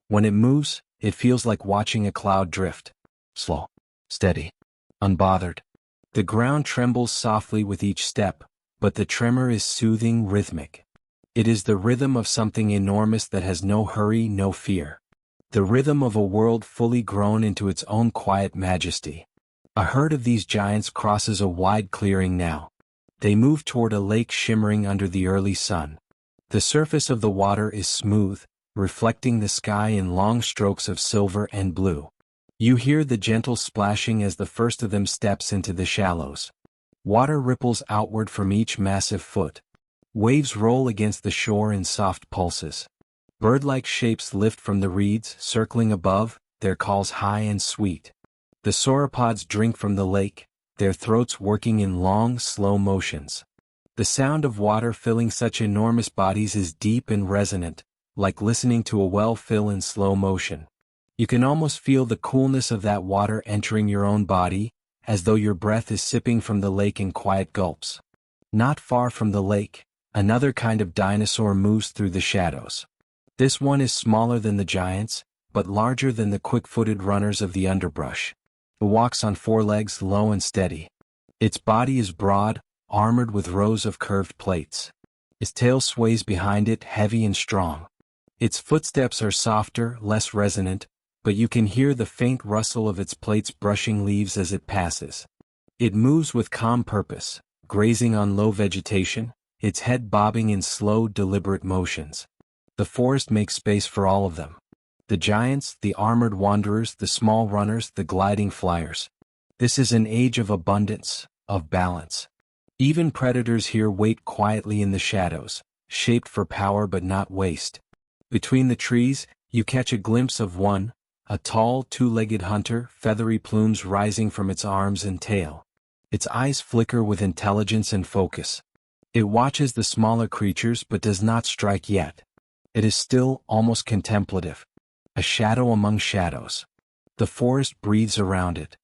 When it moves, it feels like watching a cloud drift. Slow, steady, unbothered. The ground trembles softly with each step, but the tremor is soothing, rhythmic. It is the rhythm of something enormous that has no hurry, no fear. The rhythm of a world fully grown into its own quiet majesty. A herd of these giants crosses a wide clearing now. They move toward a lake shimmering under the early sun. The surface of the water is smooth, reflecting the sky in long strokes of silver and blue. You hear the gentle splashing as the first of them steps into the shallows. Water ripples outward from each massive foot. Waves roll against the shore in soft pulses. Bird-like shapes lift from the reeds, circling above, their calls high and sweet. The sauropods drink from the lake, their throats working in long, slow motions. The sound of water filling such enormous bodies is deep and resonant, like listening to a well fill in slow motion. You can almost feel the coolness of that water entering your own body, as though your breath is sipping from the lake in quiet gulps. Not far from the lake, another kind of dinosaur moves through the shadows. This one is smaller than the giants, but larger than the quick-footed runners of the underbrush. It walks on 4 legs, low and steady. Its body is broad, armored with rows of curved plates. Its tail sways behind it, heavy and strong. Its footsteps are softer, less resonant, but you can hear the faint rustle of its plates brushing leaves as it passes. It moves with calm purpose, grazing on low vegetation, its head bobbing in slow, deliberate motions. The forest makes space for all of them. The giants, the armored wanderers, the small runners, the gliding flyers. This is an age of abundance, of balance. Even predators here wait quietly in the shadows, shaped for power but not waste. Between the trees, you catch a glimpse of one, a tall, 2-legged hunter, feathery plumes rising from its arms and tail. Its eyes flicker with intelligence and focus. It watches the smaller creatures but does not strike yet. It is still, almost contemplative. A shadow among shadows. The forest breathes around it.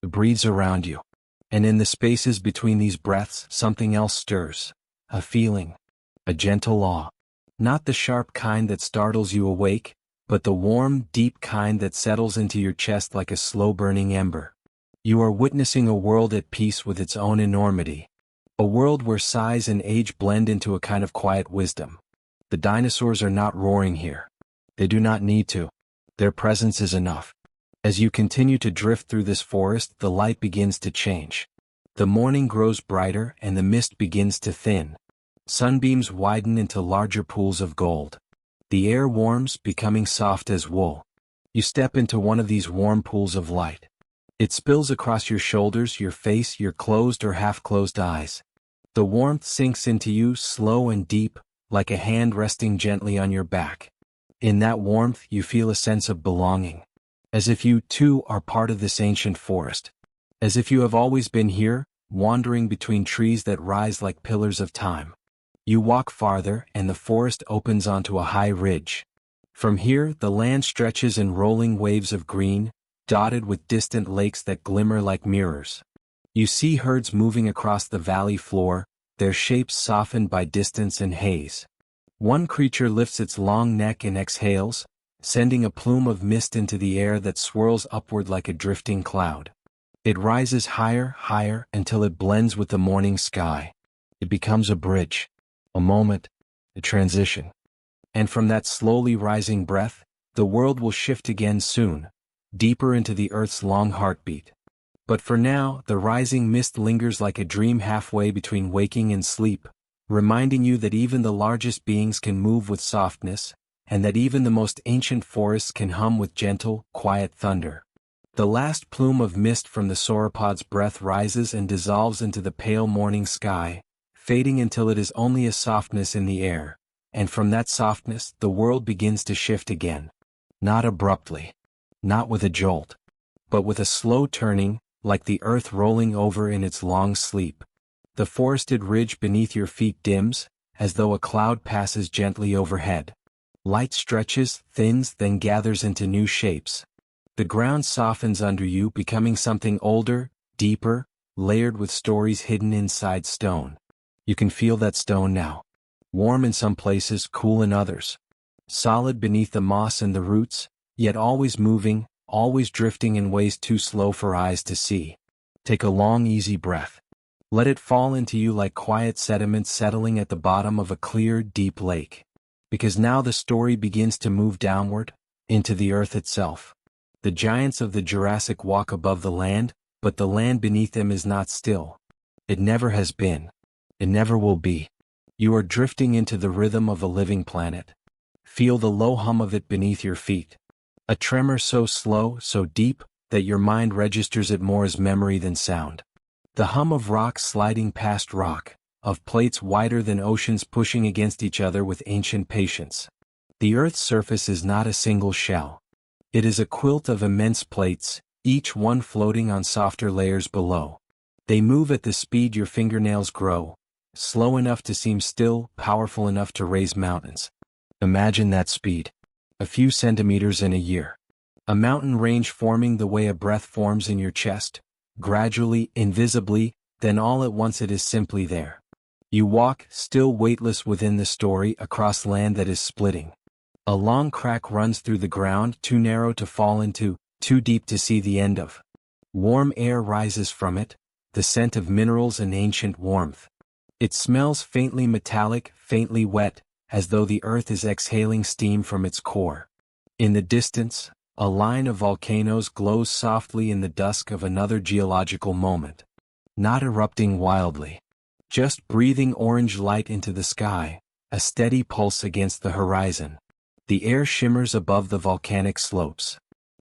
It breathes around you. And in the spaces between these breaths, something else stirs. A feeling. A gentle awe. Not the sharp kind that startles you awake, but the warm, deep kind that settles into your chest like a slow-burning ember. You are witnessing a world at peace with its own enormity. A world where size and age blend into a kind of quiet wisdom. The dinosaurs are not roaring here. They do not need to. Their presence is enough. As you continue to drift through this forest, the light begins to change. The morning grows brighter and the mist begins to thin. Sunbeams widen into larger pools of gold. The air warms, becoming soft as wool. You step into one of these warm pools of light. It spills across your shoulders, your face, your closed or half-closed eyes. The warmth sinks into you, slow and deep, like a hand resting gently on your back. In that warmth, you feel a sense of belonging. As if you, too, are part of this ancient forest. As if you have always been here, wandering between trees that rise like pillars of time. You walk farther, and the forest opens onto a high ridge. From here, the land stretches in rolling waves of green, dotted with distant lakes that glimmer like mirrors. You see herds moving across the valley floor, their shapes softened by distance and haze. One creature lifts its long neck and exhales, sending a plume of mist into the air that swirls upward like a drifting cloud. It rises higher, higher, until it blends with the morning sky. It becomes a bridge, a moment, a transition. And from that slowly rising breath, the world will shift again soon, deeper into the Earth's long heartbeat. But for now, the rising mist lingers like a dream halfway between waking and sleep, reminding you that even the largest beings can move with softness, and that even the most ancient forests can hum with gentle, quiet thunder. The last plume of mist from the sauropod's breath rises and dissolves into the pale morning sky, fading until it is only a softness in the air, and from that softness the world begins to shift again. Not abruptly, not with a jolt, but with a slow turning, like the earth rolling over in its long sleep. The forested ridge beneath your feet dims, as though a cloud passes gently overhead. Light stretches, thins, then gathers into new shapes. The ground softens under you, becoming something older, deeper, layered with stories hidden inside stone. You can feel that stone now. Warm in some places, cool in others. Solid beneath the moss and the roots, yet always moving, always drifting in ways too slow for eyes to see. Take a long, easy breath. Let it fall into you like quiet sediment settling at the bottom of a clear, deep lake. Because now the story begins to move downward, into the earth itself. The giants of the Jurassic walk above the land, but the land beneath them is not still. It never has been. It never will be. You are drifting into the rhythm of a living planet. Feel the low hum of it beneath your feet. A tremor so slow, so deep, that your mind registers it more as memory than sound. The hum of rock sliding past rock, of plates wider than oceans pushing against each other with ancient patience. The Earth's surface is not a single shell. It is a quilt of immense plates, each one floating on softer layers below. They move at the speed your fingernails grow, slow enough to seem still, powerful enough to raise mountains. Imagine that speed. A few centimeters in a year. A mountain range forming the way a breath forms in your chest, gradually, invisibly, then all at once it is simply there. You walk, still weightless within the story, across land that is splitting. A long crack runs through the ground, too narrow to fall into, too deep to see the end of. Warm air rises from it, the scent of minerals and ancient warmth. It smells faintly metallic, faintly wet, as though the earth is exhaling steam from its core. In the distance, a line of volcanoes glows softly in the dusk of another geological moment. Not erupting wildly. Just breathing orange light into the sky, a steady pulse against the horizon. The air shimmers above the volcanic slopes.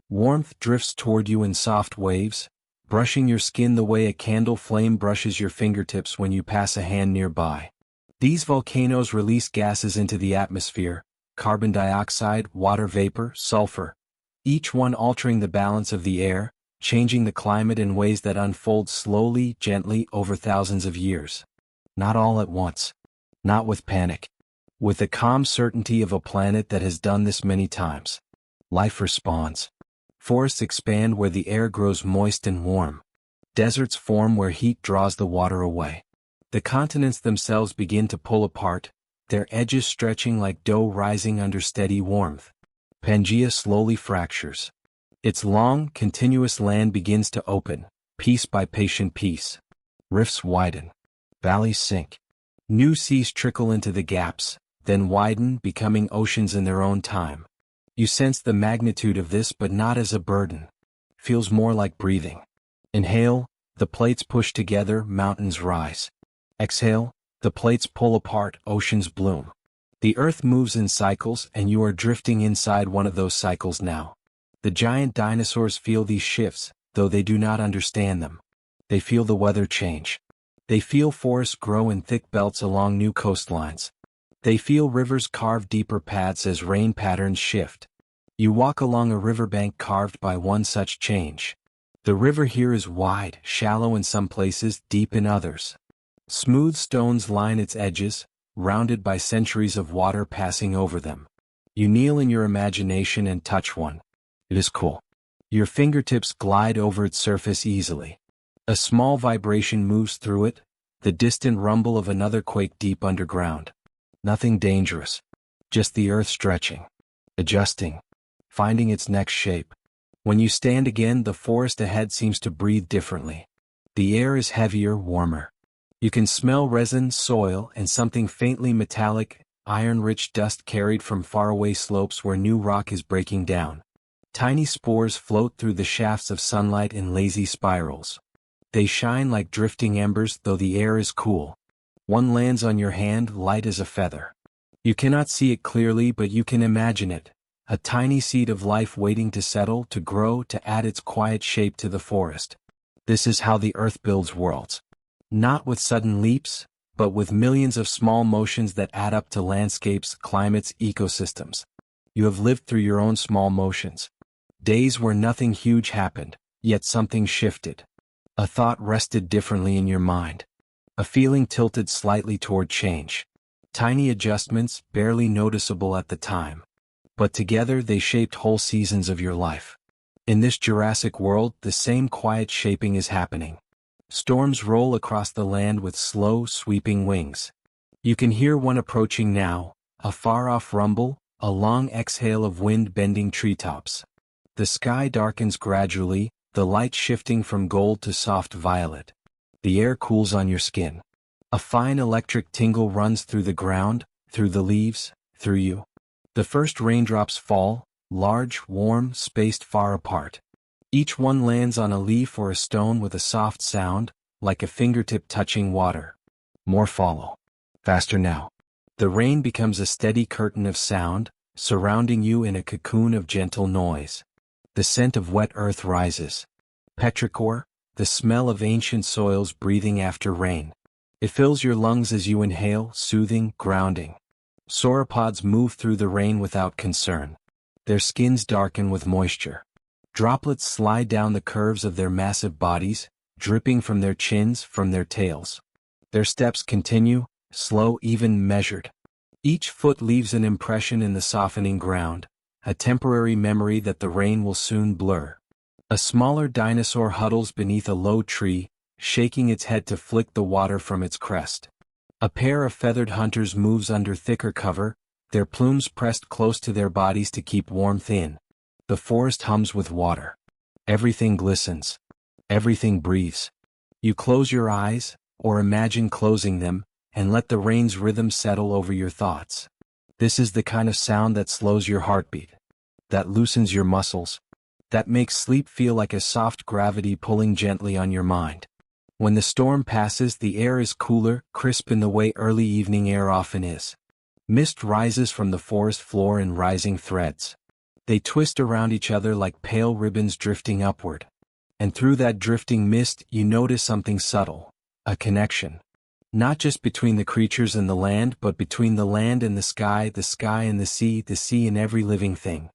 Warmth drifts toward you in soft waves, brushing your skin the way a candle flame brushes your fingertips when you pass a hand nearby. These volcanoes release gases into the atmosphere, carbon dioxide, water vapor, sulfur, each one altering the balance of the air, changing the climate in ways that unfold slowly, gently, over thousands of years. Not all at once. Not with panic. With the calm certainty of a planet that has done this many times. Life responds. Forests expand where the air grows moist and warm. Deserts form where heat draws the water away. The continents themselves begin to pull apart, their edges stretching like dough rising under steady warmth. Pangea slowly fractures. Its long, continuous land begins to open, piece by patient piece. Rifts widen. Valleys sink. New seas trickle into the gaps, then widen, becoming oceans in their own time. You sense the magnitude of this, but not as a burden. Feels more like breathing. Inhale, the plates push together, mountains rise. Exhale, the plates pull apart, oceans bloom. The earth moves in cycles, and you are drifting inside one of those cycles now. The giant dinosaurs feel these shifts, though they do not understand them. They feel the weather change. They feel forests grow in thick belts along new coastlines. They feel rivers carve deeper paths as rain patterns shift. You walk along a riverbank carved by one such change. The river here is wide, shallow in some places, deep in others. Smooth stones line its edges, rounded by centuries of water passing over them. You kneel in your imagination and touch one. It is cool. Your fingertips glide over its surface easily. A small vibration moves through it, the distant rumble of another quake deep underground. Nothing dangerous. Just the earth stretching, adjusting, finding its next shape. When you stand again, the forest ahead seems to breathe differently. The air is heavier, warmer. You can smell resin, soil, and something faintly metallic, iron-rich dust carried from faraway slopes where new rock is breaking down. Tiny spores float through the shafts of sunlight in lazy spirals. They shine like drifting embers, though the air is cool. One lands on your hand, light as a feather. You cannot see it clearly, but you can imagine it. A tiny seed of life waiting to settle, to grow, to add its quiet shape to the forest. This is how the earth builds worlds. Not with sudden leaps, but with millions of small motions that add up to landscapes, climates, ecosystems. You have lived through your own small motions. Days where nothing huge happened, yet something shifted. A thought rested differently in your mind. A feeling tilted slightly toward change. Tiny adjustments, barely noticeable at the time. But together they shaped whole seasons of your life. In this Jurassic world, the same quiet shaping is happening. Storms roll across the land with slow, sweeping wings. You can hear one approaching now, a far-off rumble, a long exhale of wind bending treetops. The sky darkens gradually, the light shifting from gold to soft violet. The air cools on your skin. A fine electric tingle runs through the ground, through the leaves, through you. The first raindrops fall, large, warm, spaced far apart. Each one lands on a leaf or a stone with a soft sound, like a fingertip touching water. More follow. Faster now. The rain becomes a steady curtain of sound, surrounding you in a cocoon of gentle noise. The scent of wet earth rises. Petrichor, the smell of ancient soils breathing after rain. It fills your lungs as you inhale, soothing, grounding. Sauropods move through the rain without concern. Their skins darken with moisture. Droplets slide down the curves of their massive bodies, dripping from their chins, from their tails. Their steps continue, slow, even measured. Each foot leaves an impression in the softening ground, a temporary memory that the rain will soon blur. A smaller dinosaur huddles beneath a low tree, shaking its head to flick the water from its crest. A pair of feathered hunters moves under thicker cover, their plumes pressed close to their bodies to keep warmth in. The forest hums with water. Everything glistens. Everything breathes. You close your eyes, or imagine closing them, and let the rain's rhythm settle over your thoughts. This is the kind of sound that slows your heartbeat, that loosens your muscles, that makes sleep feel like a soft gravity pulling gently on your mind. When the storm passes, the air is cooler, crisp in the way early evening air often is. Mist rises from the forest floor in rising threads. They twist around each other like pale ribbons drifting upward. And through that drifting mist, you notice something subtle, a connection. Not just between the creatures and the land, but between the land and the sky and the sea and every living thing.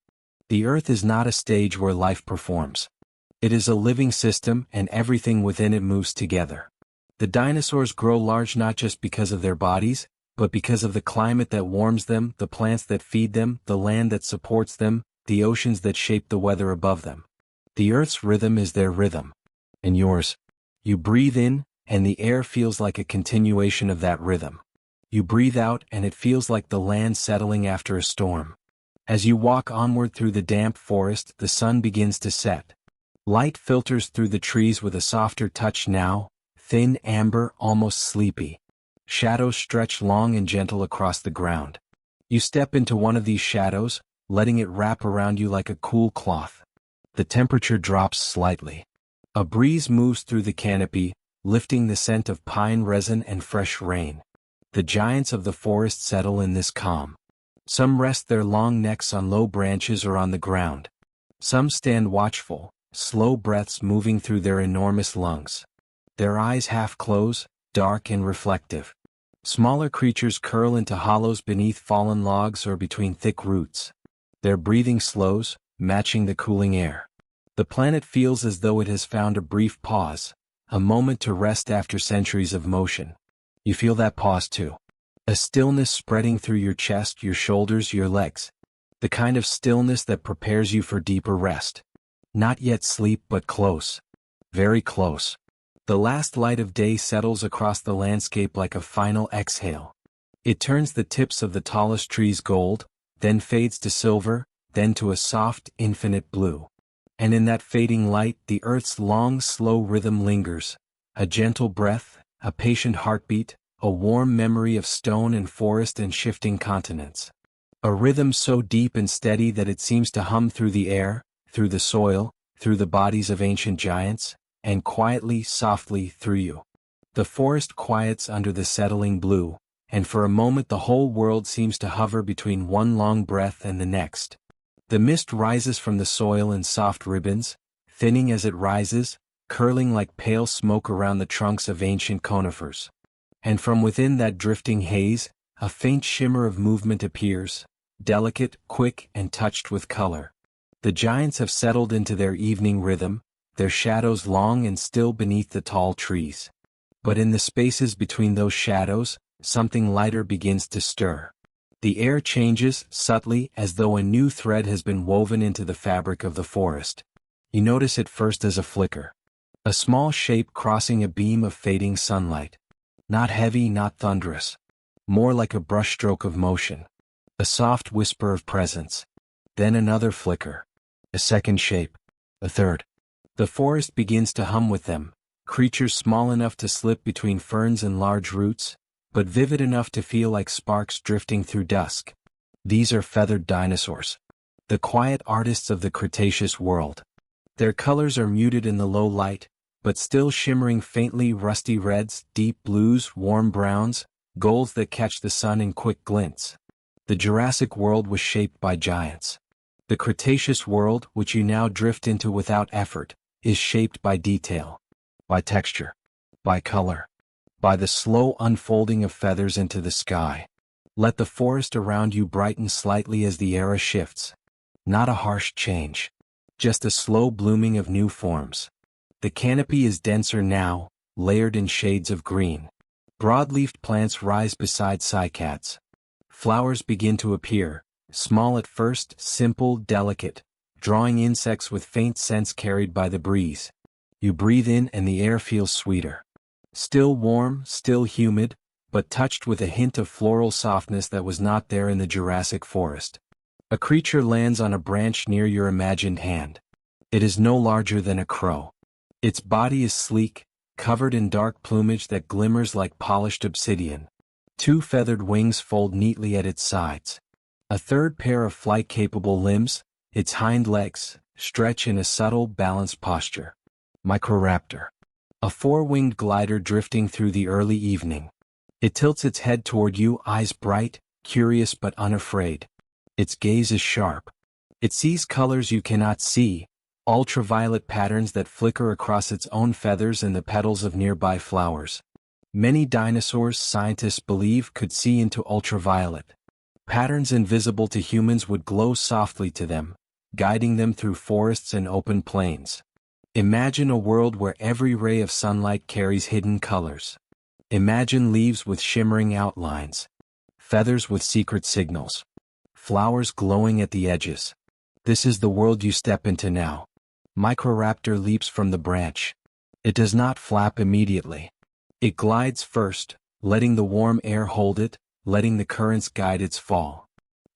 The earth is not a stage where life performs. It is a living system, and everything within it moves together. The dinosaurs grow large not just because of their bodies, but because of the climate that warms them, the plants that feed them, the land that supports them, the oceans that shape the weather above them. The earth's rhythm is their rhythm. And yours. You breathe in, and the air feels like a continuation of that rhythm. You breathe out, and it feels like the land settling after a storm. As you walk onward through the damp forest, the sun begins to set. Light filters through the trees with a softer touch now, thin amber, almost sleepy. Shadows stretch long and gentle across the ground. You step into one of these shadows, letting it wrap around you like a cool cloth. The temperature drops slightly. A breeze moves through the canopy, lifting the scent of pine resin and fresh rain. The giants of the forest settle in this calm. Some rest their long necks on low branches or on the ground. Some stand watchful, slow breaths moving through their enormous lungs. Their eyes half close, dark and reflective. Smaller creatures curl into hollows beneath fallen logs or between thick roots. Their breathing slows, matching the cooling air. The planet feels as though it has found a brief pause, a moment to rest after centuries of motion. You feel that pause too. A stillness spreading through your chest, your shoulders, your legs. The kind of stillness that prepares you for deeper rest. Not yet sleep, but close. Very close. The last light of day settles across the landscape like a final exhale. It turns the tips of the tallest trees gold, then fades to silver, then to a soft, infinite blue. And in that fading light, the earth's long, slow rhythm lingers. A gentle breath, a patient heartbeat, a warm memory of stone and forest and shifting continents. A rhythm so deep and steady that it seems to hum through the air, through the soil, through the bodies of ancient giants, and quietly, softly, through you. The forest quiets under the settling blue, and for a moment the whole world seems to hover between one long breath and the next. The mist rises from the soil in soft ribbons, thinning as it rises, curling like pale smoke around the trunks of ancient conifers. And from within that drifting haze, a faint shimmer of movement appears, delicate, quick, and touched with color. The giants have settled into their evening rhythm, their shadows long and still beneath the tall trees. But in the spaces between those shadows, something lighter begins to stir. The air changes, subtly, as though a new thread has been woven into the fabric of the forest. You notice it first as a flicker. A small shape crossing a beam of fading sunlight. Not heavy, not thunderous. More like a brushstroke of motion. A soft whisper of presence. Then another flicker. A second shape. A third. The forest begins to hum with them, creatures small enough to slip between ferns and large roots, but vivid enough to feel like sparks drifting through dusk. These are feathered dinosaurs. The quiet artists of the Cretaceous world. Their colors are muted in the low light, but still shimmering faintly: rusty reds, deep blues, warm browns, golds that catch the sun in quick glints. The Jurassic world was shaped by giants. The Cretaceous world, which you now drift into without effort, is shaped by detail, by texture, by color, by the slow unfolding of feathers into the sky. Let the forest around you brighten slightly as the era shifts. Not a harsh change, just a slow blooming of new forms. The canopy is denser now, layered in shades of green. Broad-leafed plants rise beside cycads. Flowers begin to appear, small at first, simple, delicate, drawing insects with faint scents carried by the breeze. You breathe in and the air feels sweeter. Still warm, still humid, but touched with a hint of floral softness that was not there in the Jurassic forest. A creature lands on a branch near your imagined hand. It is no larger than a crow. Its body is sleek, covered in dark plumage that glimmers like polished obsidian. Two feathered wings fold neatly at its sides. A third pair of flight-capable limbs, its hind legs, stretch in a subtle, balanced posture. Microraptor. A four-winged glider drifting through the early evening. It tilts its head toward you, eyes bright, curious but unafraid. Its gaze is sharp. It sees colors you cannot see, ultraviolet patterns that flicker across its own feathers and the petals of nearby flowers. Many dinosaurs, scientists believe, could see into ultraviolet. Patterns invisible to humans would glow softly to them, guiding them through forests and open plains. Imagine a world where every ray of sunlight carries hidden colors. Imagine leaves with shimmering outlines, feathers with secret signals, flowers glowing at the edges. This is the world you step into now. Microraptor leaps from the branch. It does not flap immediately. It glides first, letting the warm air hold it, letting the currents guide its fall.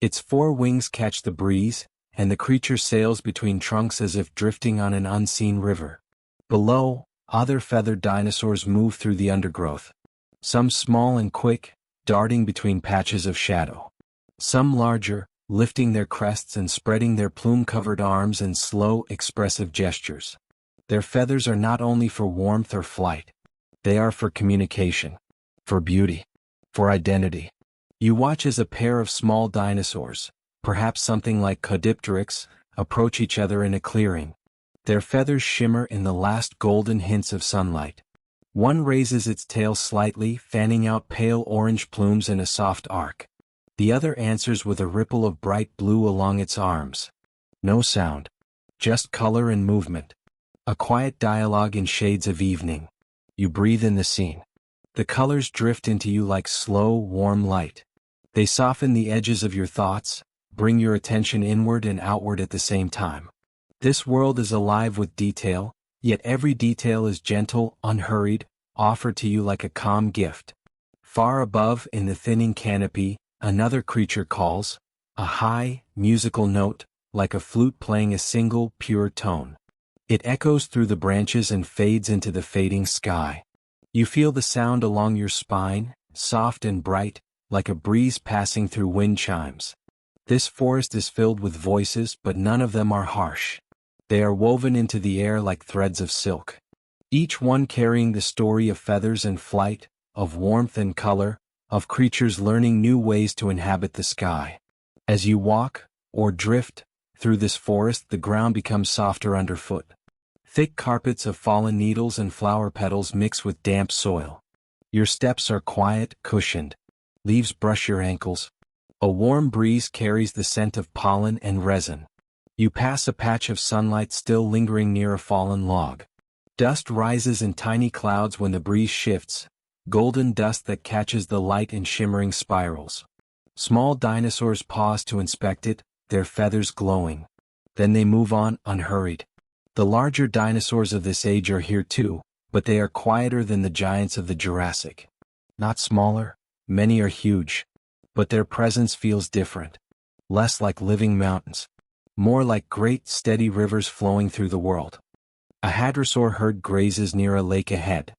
Its four wings catch the breeze, and the creature sails between trunks as if drifting on an unseen river. Below, other feathered dinosaurs move through the undergrowth. Some small and quick, darting between patches of shadow. Some larger, lifting their crests and spreading their plume-covered arms in slow, expressive gestures. Their feathers are not only for warmth or flight. They are for communication, for beauty, for identity. You watch as a pair of small dinosaurs, perhaps something like Caudipteryx, approach each other in a clearing. Their feathers shimmer in the last golden hints of sunlight. One raises its tail slightly, fanning out pale orange plumes in a soft arc. The other answers with a ripple of bright blue along its arms. No sound. Just color and movement. A quiet dialogue in shades of evening. You breathe in the scene. The colors drift into you like slow, warm light. They soften the edges of your thoughts, bring your attention inward and outward at the same time. This world is alive with detail, yet every detail is gentle, unhurried, offered to you like a calm gift. Far above, in the thinning canopy, another creature calls, a high, musical note, like a flute playing a single, pure tone. It echoes through the branches and fades into the fading sky. You feel the sound along your spine, soft and bright, like a breeze passing through wind chimes. This forest is filled with voices, but none of them are harsh. They are woven into the air like threads of silk. Each one carrying the story of feathers and flight, of warmth and color, of creatures learning new ways to inhabit the sky. As you walk, or drift, through this forest, the ground becomes softer underfoot. Thick carpets of fallen needles and flower petals mix with damp soil. Your steps are quiet, cushioned. Leaves brush your ankles. A warm breeze carries the scent of pollen and resin. You pass a patch of sunlight still lingering near a fallen log. Dust rises in tiny clouds when the breeze shifts, golden dust that catches the light in shimmering spirals. Small dinosaurs pause to inspect it, their feathers glowing. Then they move on, unhurried. The larger dinosaurs of this age are here too, but they are quieter than the giants of the Jurassic. Not smaller, many are huge. But their presence feels different. Less like living mountains. More like great, steady rivers flowing through the world. A hadrosaur herd grazes near a lake ahead.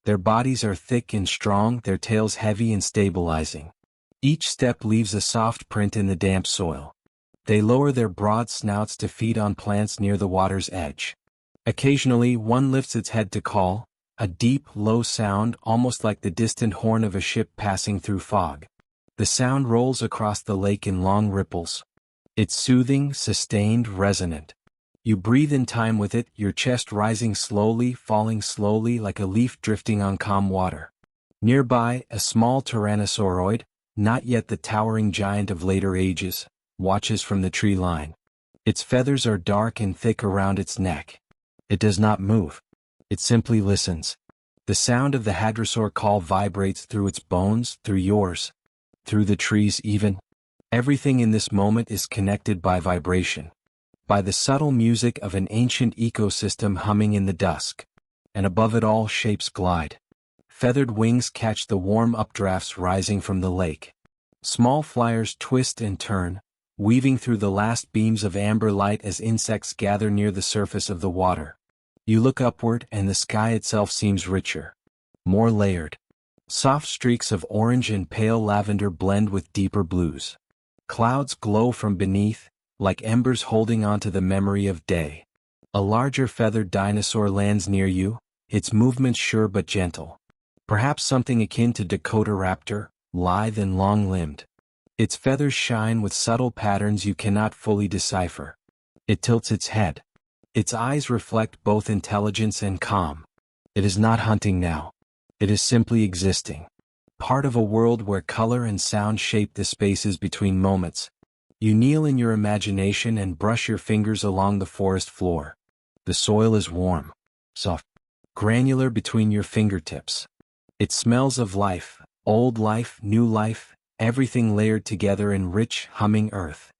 Their bodies are thick and strong, their tails heavy and stabilizing. Each step leaves a soft print in the damp soil. They lower their broad snouts to feed on plants near the water's edge. Occasionally, one lifts its head to call, a deep, low sound almost like the distant horn of a ship passing through fog. The sound rolls across the lake in long ripples. It's soothing, sustained, resonant. You breathe in time with it, your chest rising slowly, falling slowly like a leaf drifting on calm water. Nearby, a small tyrannosauroid, not yet the towering giant of later ages, watches from the tree line. Its feathers are dark and thick around its neck. It does not move. It simply listens. The sound of the hadrosaur call vibrates through its bones, through yours. Through the trees even. Everything in this moment is connected by vibration. By the subtle music of an ancient ecosystem humming in the dusk. And above it all, shapes glide. Feathered wings catch the warm updrafts rising from the lake. Small flyers twist and turn, weaving through the last beams of amber light as insects gather near the surface of the water. You look upward and the sky itself seems richer. More layered. Soft streaks of orange and pale lavender blend with deeper blues. Clouds glow from beneath, like embers holding on to the memory of day. A larger feathered dinosaur lands near you, its movements sure but gentle. Perhaps something akin to Dakotaraptor, lithe and long-limbed. Its feathers shine with subtle patterns you cannot fully decipher. It tilts its head. Its eyes reflect both intelligence and calm. It is not hunting now. It is simply existing. Part of a world where color and sound shape the spaces between moments. You kneel in your imagination and brush your fingers along the forest floor. The soil is warm, soft, granular between your fingertips. It smells of life, old life, new life, everything layered together in rich, humming earth.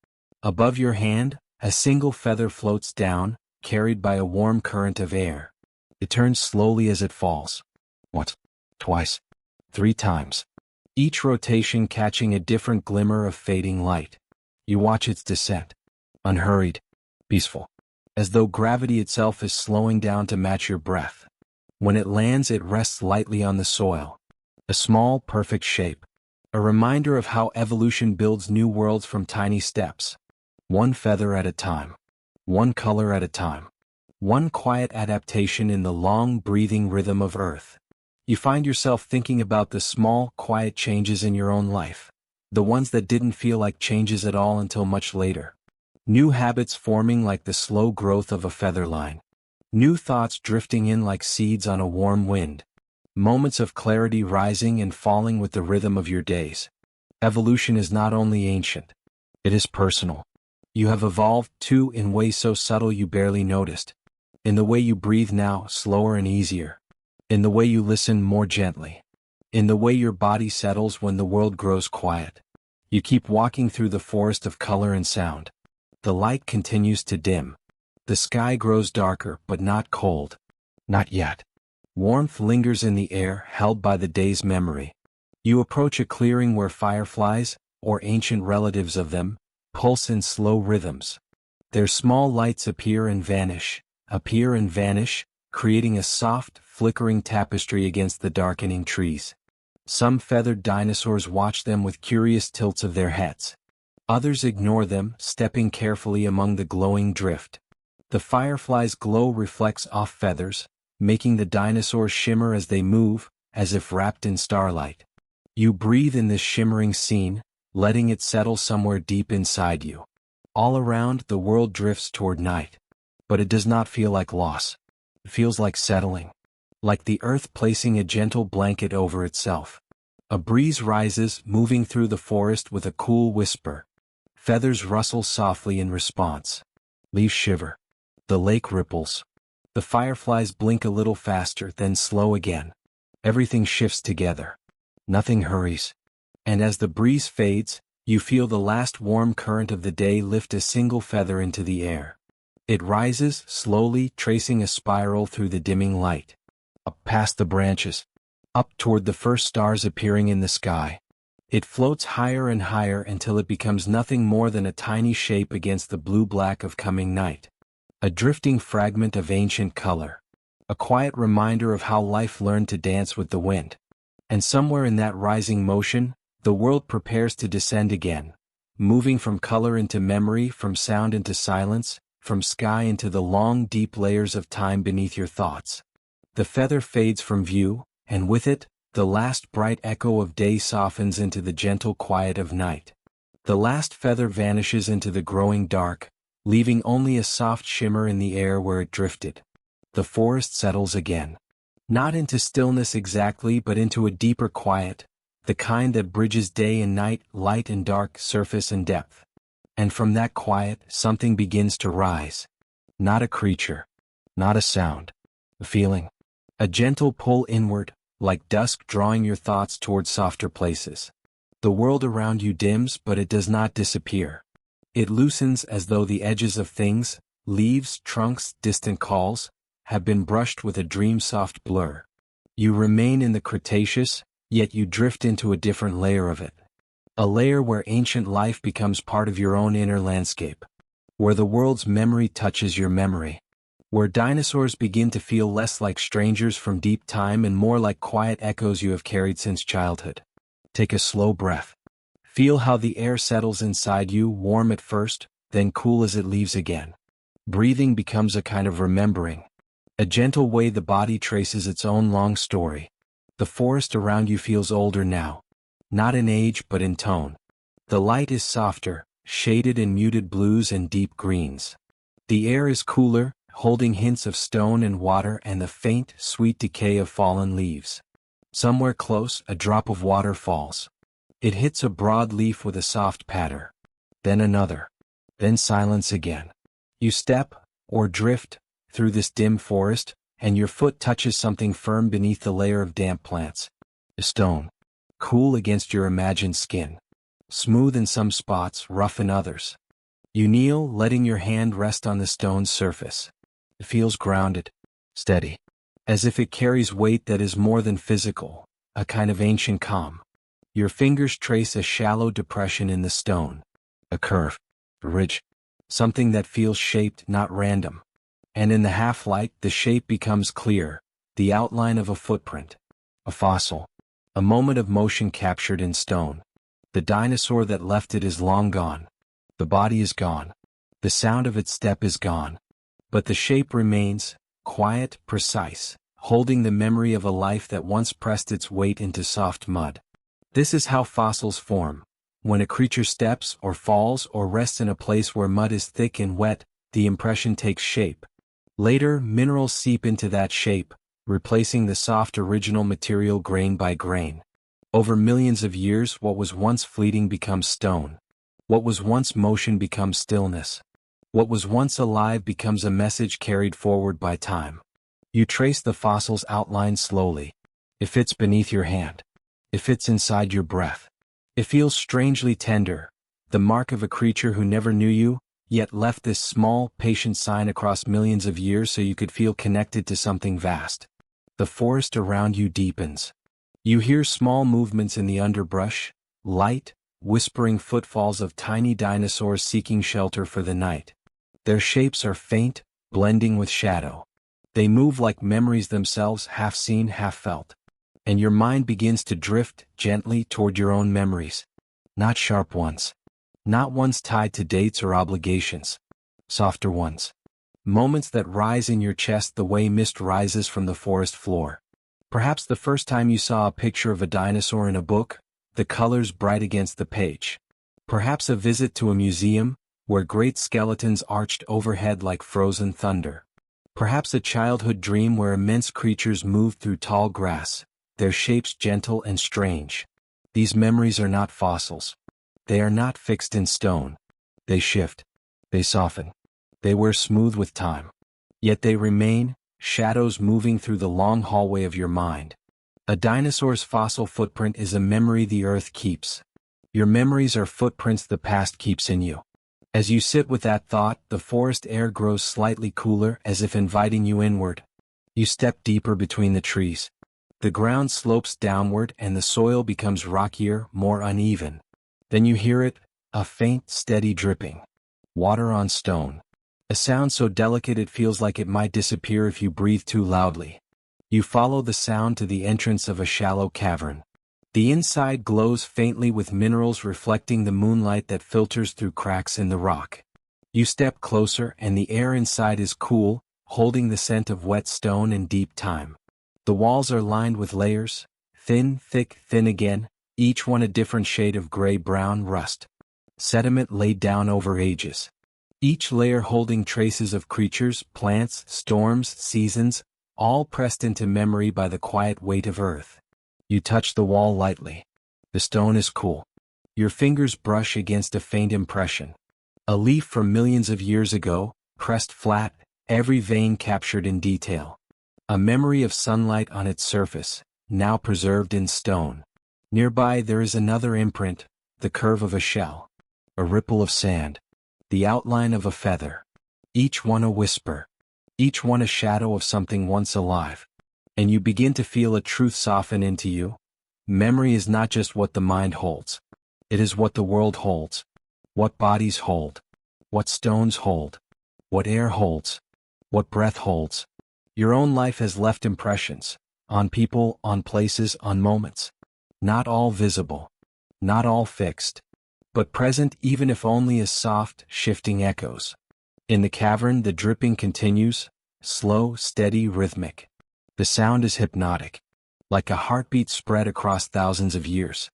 Above your hand, a single feather floats down, carried by a warm current of air. It turns slowly as it falls. Once, twice, 3 times. Each rotation catching a different glimmer of fading light. You watch its descent. Unhurried, peaceful, as though gravity itself is slowing down to match your breath. When it lands, it rests lightly on the soil. A small, perfect shape. A reminder of how evolution builds new worlds from tiny steps. One feather at a time. One color at a time. One quiet adaptation in the long, breathing rhythm of Earth. You find yourself thinking about the small, quiet changes in your own life. The ones that didn't feel like changes at all until much later. New habits forming like the slow growth of a feather line. New thoughts drifting in like seeds on a warm wind. Moments of clarity rising and falling with the rhythm of your days. Evolution is not only ancient. It is personal. You have evolved, too, in ways so subtle you barely noticed. In the way you breathe now, slower and easier. In the way you listen more gently. In the way your body settles when the world grows quiet. You keep walking through the forest of color and sound. The light continues to dim. The sky grows darker, but not cold. Not yet. Warmth lingers in the air, held by the day's memory. You approach a clearing where fireflies, or ancient relatives of them, pulse in slow rhythms. Their small lights appear and vanish, creating a soft, flickering tapestry against the darkening trees. Some feathered dinosaurs watch them with curious tilts of their heads. Others ignore them, stepping carefully among the glowing drift. The fireflies' glow reflects off feathers, making the dinosaurs shimmer as they move, as if wrapped in starlight. You breathe in this shimmering scene, letting it settle somewhere deep inside you. All around, the world drifts toward night. But it does not feel like loss. It feels like settling. Like the earth placing a gentle blanket over itself. A breeze rises, moving through the forest with a cool whisper. Feathers rustle softly in response. Leaves shiver. The lake ripples. The fireflies blink a little faster, then slow again. Everything shifts together. Nothing hurries. And as the breeze fades, you feel the last warm current of the day lift a single feather into the air. It rises, slowly, tracing a spiral through the dimming light. Up past the branches. Up toward the first stars appearing in the sky. It floats higher and higher until it becomes nothing more than a tiny shape against the blue-black of coming night. A drifting fragment of ancient color. A quiet reminder of how life learned to dance with the wind. And somewhere in that rising motion, the world prepares to descend again. Moving from color into memory, from sound into silence, from sky into the long, deep layers of time beneath your thoughts. The feather fades from view, and with it, the last bright echo of day softens into the gentle quiet of night. The last feather vanishes into the growing dark, leaving only a soft shimmer in the air where it drifted. The forest settles again. Not into stillness exactly, but into a deeper quiet, the kind that bridges day and night, light and dark, surface and depth. And from that quiet, something begins to rise. Not a creature. Not a sound. A feeling. A gentle pull inward, like dusk drawing your thoughts toward softer places. The world around you dims, but it does not disappear. It loosens as though the edges of things, leaves, trunks, distant calls, have been brushed with a dream-soft blur. You remain in the Cretaceous, yet you drift into a different layer of it. A layer where ancient life becomes part of your own inner landscape. Where the world's memory touches your memory. Where dinosaurs begin to feel less like strangers from deep time and more like quiet echoes you have carried since childhood. Take a slow breath. Feel how the air settles inside you, warm at first, then cool as it leaves again. Breathing becomes a kind of remembering. A gentle way the body traces its own long story. The forest around you feels older now. Not in age but in tone. The light is softer, shaded in muted blues and deep greens. The air is cooler, holding hints of stone and water and the faint, sweet decay of fallen leaves. Somewhere close, a drop of water falls. It hits a broad leaf with a soft patter. Then another. Then silence again. You step, or drift, through this dim forest, and your foot touches something firm beneath the layer of damp plants. A stone. Cool against your imagined skin. Smooth in some spots, rough in others. You kneel, letting your hand rest on the stone's surface. It feels grounded, steady. As if it carries weight that is more than physical, a kind of ancient calm. Your fingers trace a shallow depression in the stone. a curve, a ridge, something that feels shaped, not random. And in the half-light, the shape becomes clear, the outline of a footprint, a fossil, a moment of motion captured in stone. The dinosaur that left it is long gone. The body is gone. The sound of its step is gone. But the shape remains, quiet, precise, holding the memory of a life that once pressed its weight into soft mud. This is how fossils form. When a creature steps or falls or rests in a place where mud is thick and wet, the impression takes shape. Later, minerals seep into that shape, replacing the soft original material grain by grain. Over millions of years, what was once fleeting becomes stone. What was once motion becomes stillness. What was once alive becomes a message carried forward by time. You trace the fossil's outline slowly. It fits beneath your hand. It fits inside your breath. It feels strangely tender, the mark of a creature who never knew you, yet left this small, patient sign across millions of years so you could feel connected to something vast. The forest around you deepens. You hear small movements in the underbrush, light, whispering footfalls of tiny dinosaurs seeking shelter for the night. Their shapes are faint, blending with shadow. They move like memories themselves, half seen, half felt. And your mind begins to drift gently toward your own memories. Not sharp ones. Not ones tied to dates or obligations. Softer ones. Moments that rise in your chest the way mist rises from the forest floor. Perhaps the first time you saw a picture of a dinosaur in a book, the colors bright against the page. Perhaps a visit to a museum, where great skeletons arched overhead like frozen thunder. Perhaps a childhood dream where immense creatures moved through tall grass, their shapes gentle and strange. These memories are not fossils. They are not fixed in stone. They shift. They soften. They wear smooth with time. Yet they remain, shadows moving through the long hallway of your mind. A dinosaur's fossil footprint is a memory the earth keeps. Your memories are footprints the past keeps in you. As you sit with that thought, the forest air grows slightly cooler, as if inviting you inward. You step deeper between the trees. The ground slopes downward and the soil becomes rockier, more uneven. Then you hear it, a faint, steady dripping. Water on stone. A sound so delicate it feels like it might disappear if you breathe too loudly. You follow the sound to the entrance of a shallow cavern. The inside glows faintly with minerals reflecting the moonlight that filters through cracks in the rock. You step closer and the air inside is cool, holding the scent of wet stone and deep time. The walls are lined with layers, thin, thick, thin again, each one a different shade of gray-brown rust. Sediment laid down over ages. Each layer holding traces of creatures, plants, storms, seasons, all pressed into memory by the quiet weight of earth. You touch the wall lightly. The stone is cool. Your fingers brush against a faint impression. A leaf from millions of years ago, pressed flat, every vein captured in detail. A memory of sunlight on its surface, now preserved in stone. Nearby there is another imprint, the curve of a shell. A ripple of sand. The outline of a feather. Each one a whisper. Each one a shadow of something once alive. And you begin to feel a truth soften into you. Memory is not just what the mind holds. It is what the world holds. What bodies hold. What stones hold. What air holds. What breath holds. Your own life has left impressions. On people, on places, on moments. Not all visible. Not all fixed. But present, even if only as soft, shifting echoes. In the cavern the dripping continues, slow, steady, rhythmic. The sound is hypnotic, like a heartbeat spread across thousands of years.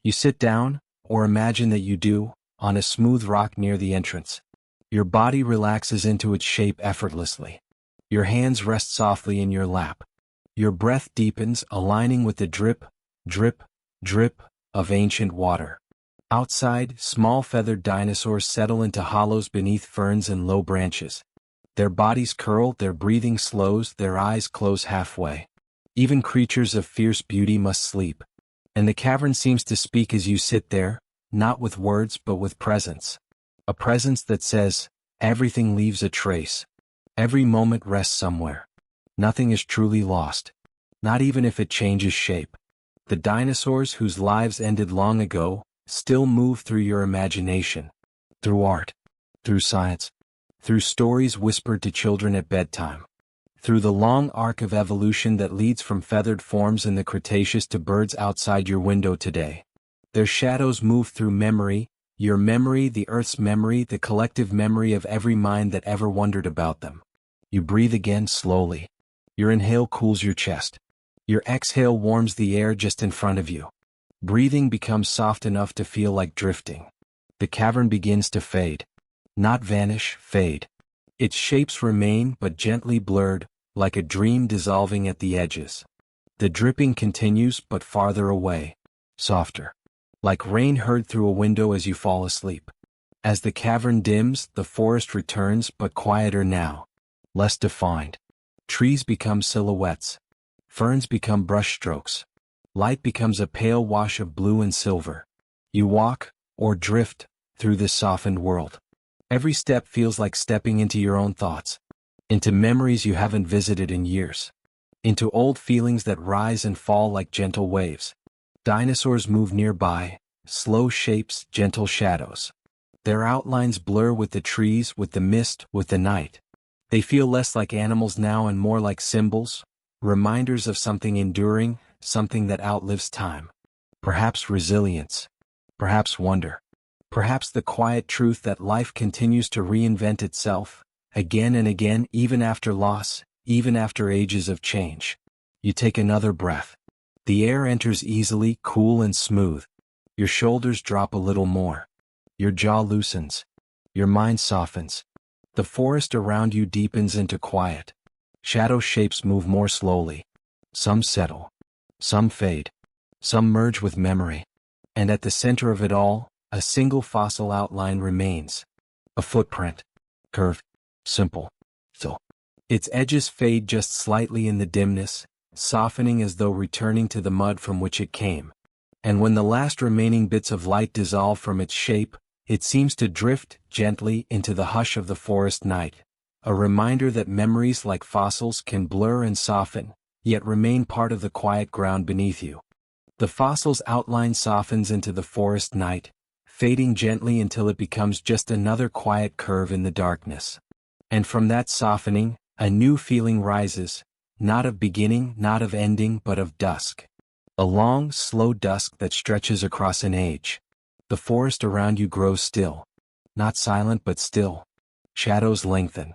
You sit down, or imagine that you do, on a smooth rock near the entrance. Your body relaxes into its shape effortlessly. Your hands rest softly in your lap. Your breath deepens, aligning with the drip, drip, drip of ancient water. Outside, small feathered dinosaurs settle into hollows beneath ferns and low branches. Their bodies curl, their breathing slows, their eyes close halfway. Even creatures of fierce beauty must sleep. And the cavern seems to speak as you sit there, not with words but with presence. A presence that says, everything leaves a trace. Every moment rests somewhere. Nothing is truly lost. Not even if it changes shape. The dinosaurs whose lives ended long ago, still move through your imagination. through art, through science, through stories whispered to children at bedtime, through the long arc of evolution that leads from feathered forms in the Cretaceous to birds outside your window today. Their shadows move through memory, your memory, the Earth's memory, the collective memory of every mind that ever wondered about them. You breathe again slowly. Your inhale cools your chest. Your exhale warms the air just in front of you. Breathing becomes soft enough to feel like drifting. The cavern begins to fade. Not vanish, fade. Its shapes remain but gently blurred, like a dream dissolving at the edges. The dripping continues but farther away. Softer. Like rain heard through a window as you fall asleep. As the cavern dims, the forest returns but quieter now. Less defined. Trees become silhouettes. Ferns become brushstrokes. Light becomes a pale wash of blue and silver. You walk, or drift, through this softened world. Every step feels like stepping into your own thoughts. Into memories you haven't visited in years. Into old feelings that rise and fall like gentle waves. Dinosaurs move nearby, slow shapes, gentle shadows. Their outlines blur with the trees, with the mist, with the night. They feel less like animals now and more like symbols, reminders of something enduring, something that outlives time. Perhaps resilience. Perhaps wonder. Perhaps the quiet truth that life continues to reinvent itself, again and again, even after loss, even after ages of change. You take another breath. The air enters easily, cool and smooth. Your shoulders drop a little more. Your jaw loosens. Your mind softens. The forest around you deepens into quiet. Shadow shapes move more slowly. Some settle. Some fade. Some merge with memory. And at the center of it all, a single fossil outline remains. A footprint. Curved. Simple. So. Its edges fade just slightly in the dimness, softening as though returning to the mud from which it came. And when the last remaining bits of light dissolve from its shape, it seems to drift gently into the hush of the forest night, a reminder that memories like fossils can blur and soften, yet remain part of the quiet ground beneath you. The fossil's outline softens into the forest night, fading gently until it becomes just another quiet curve in the darkness. And from that softening, a new feeling rises, not of beginning, not of ending, but of dusk. A long, slow dusk that stretches across an age. The forest around you grows still. Not silent but still. Shadows lengthen.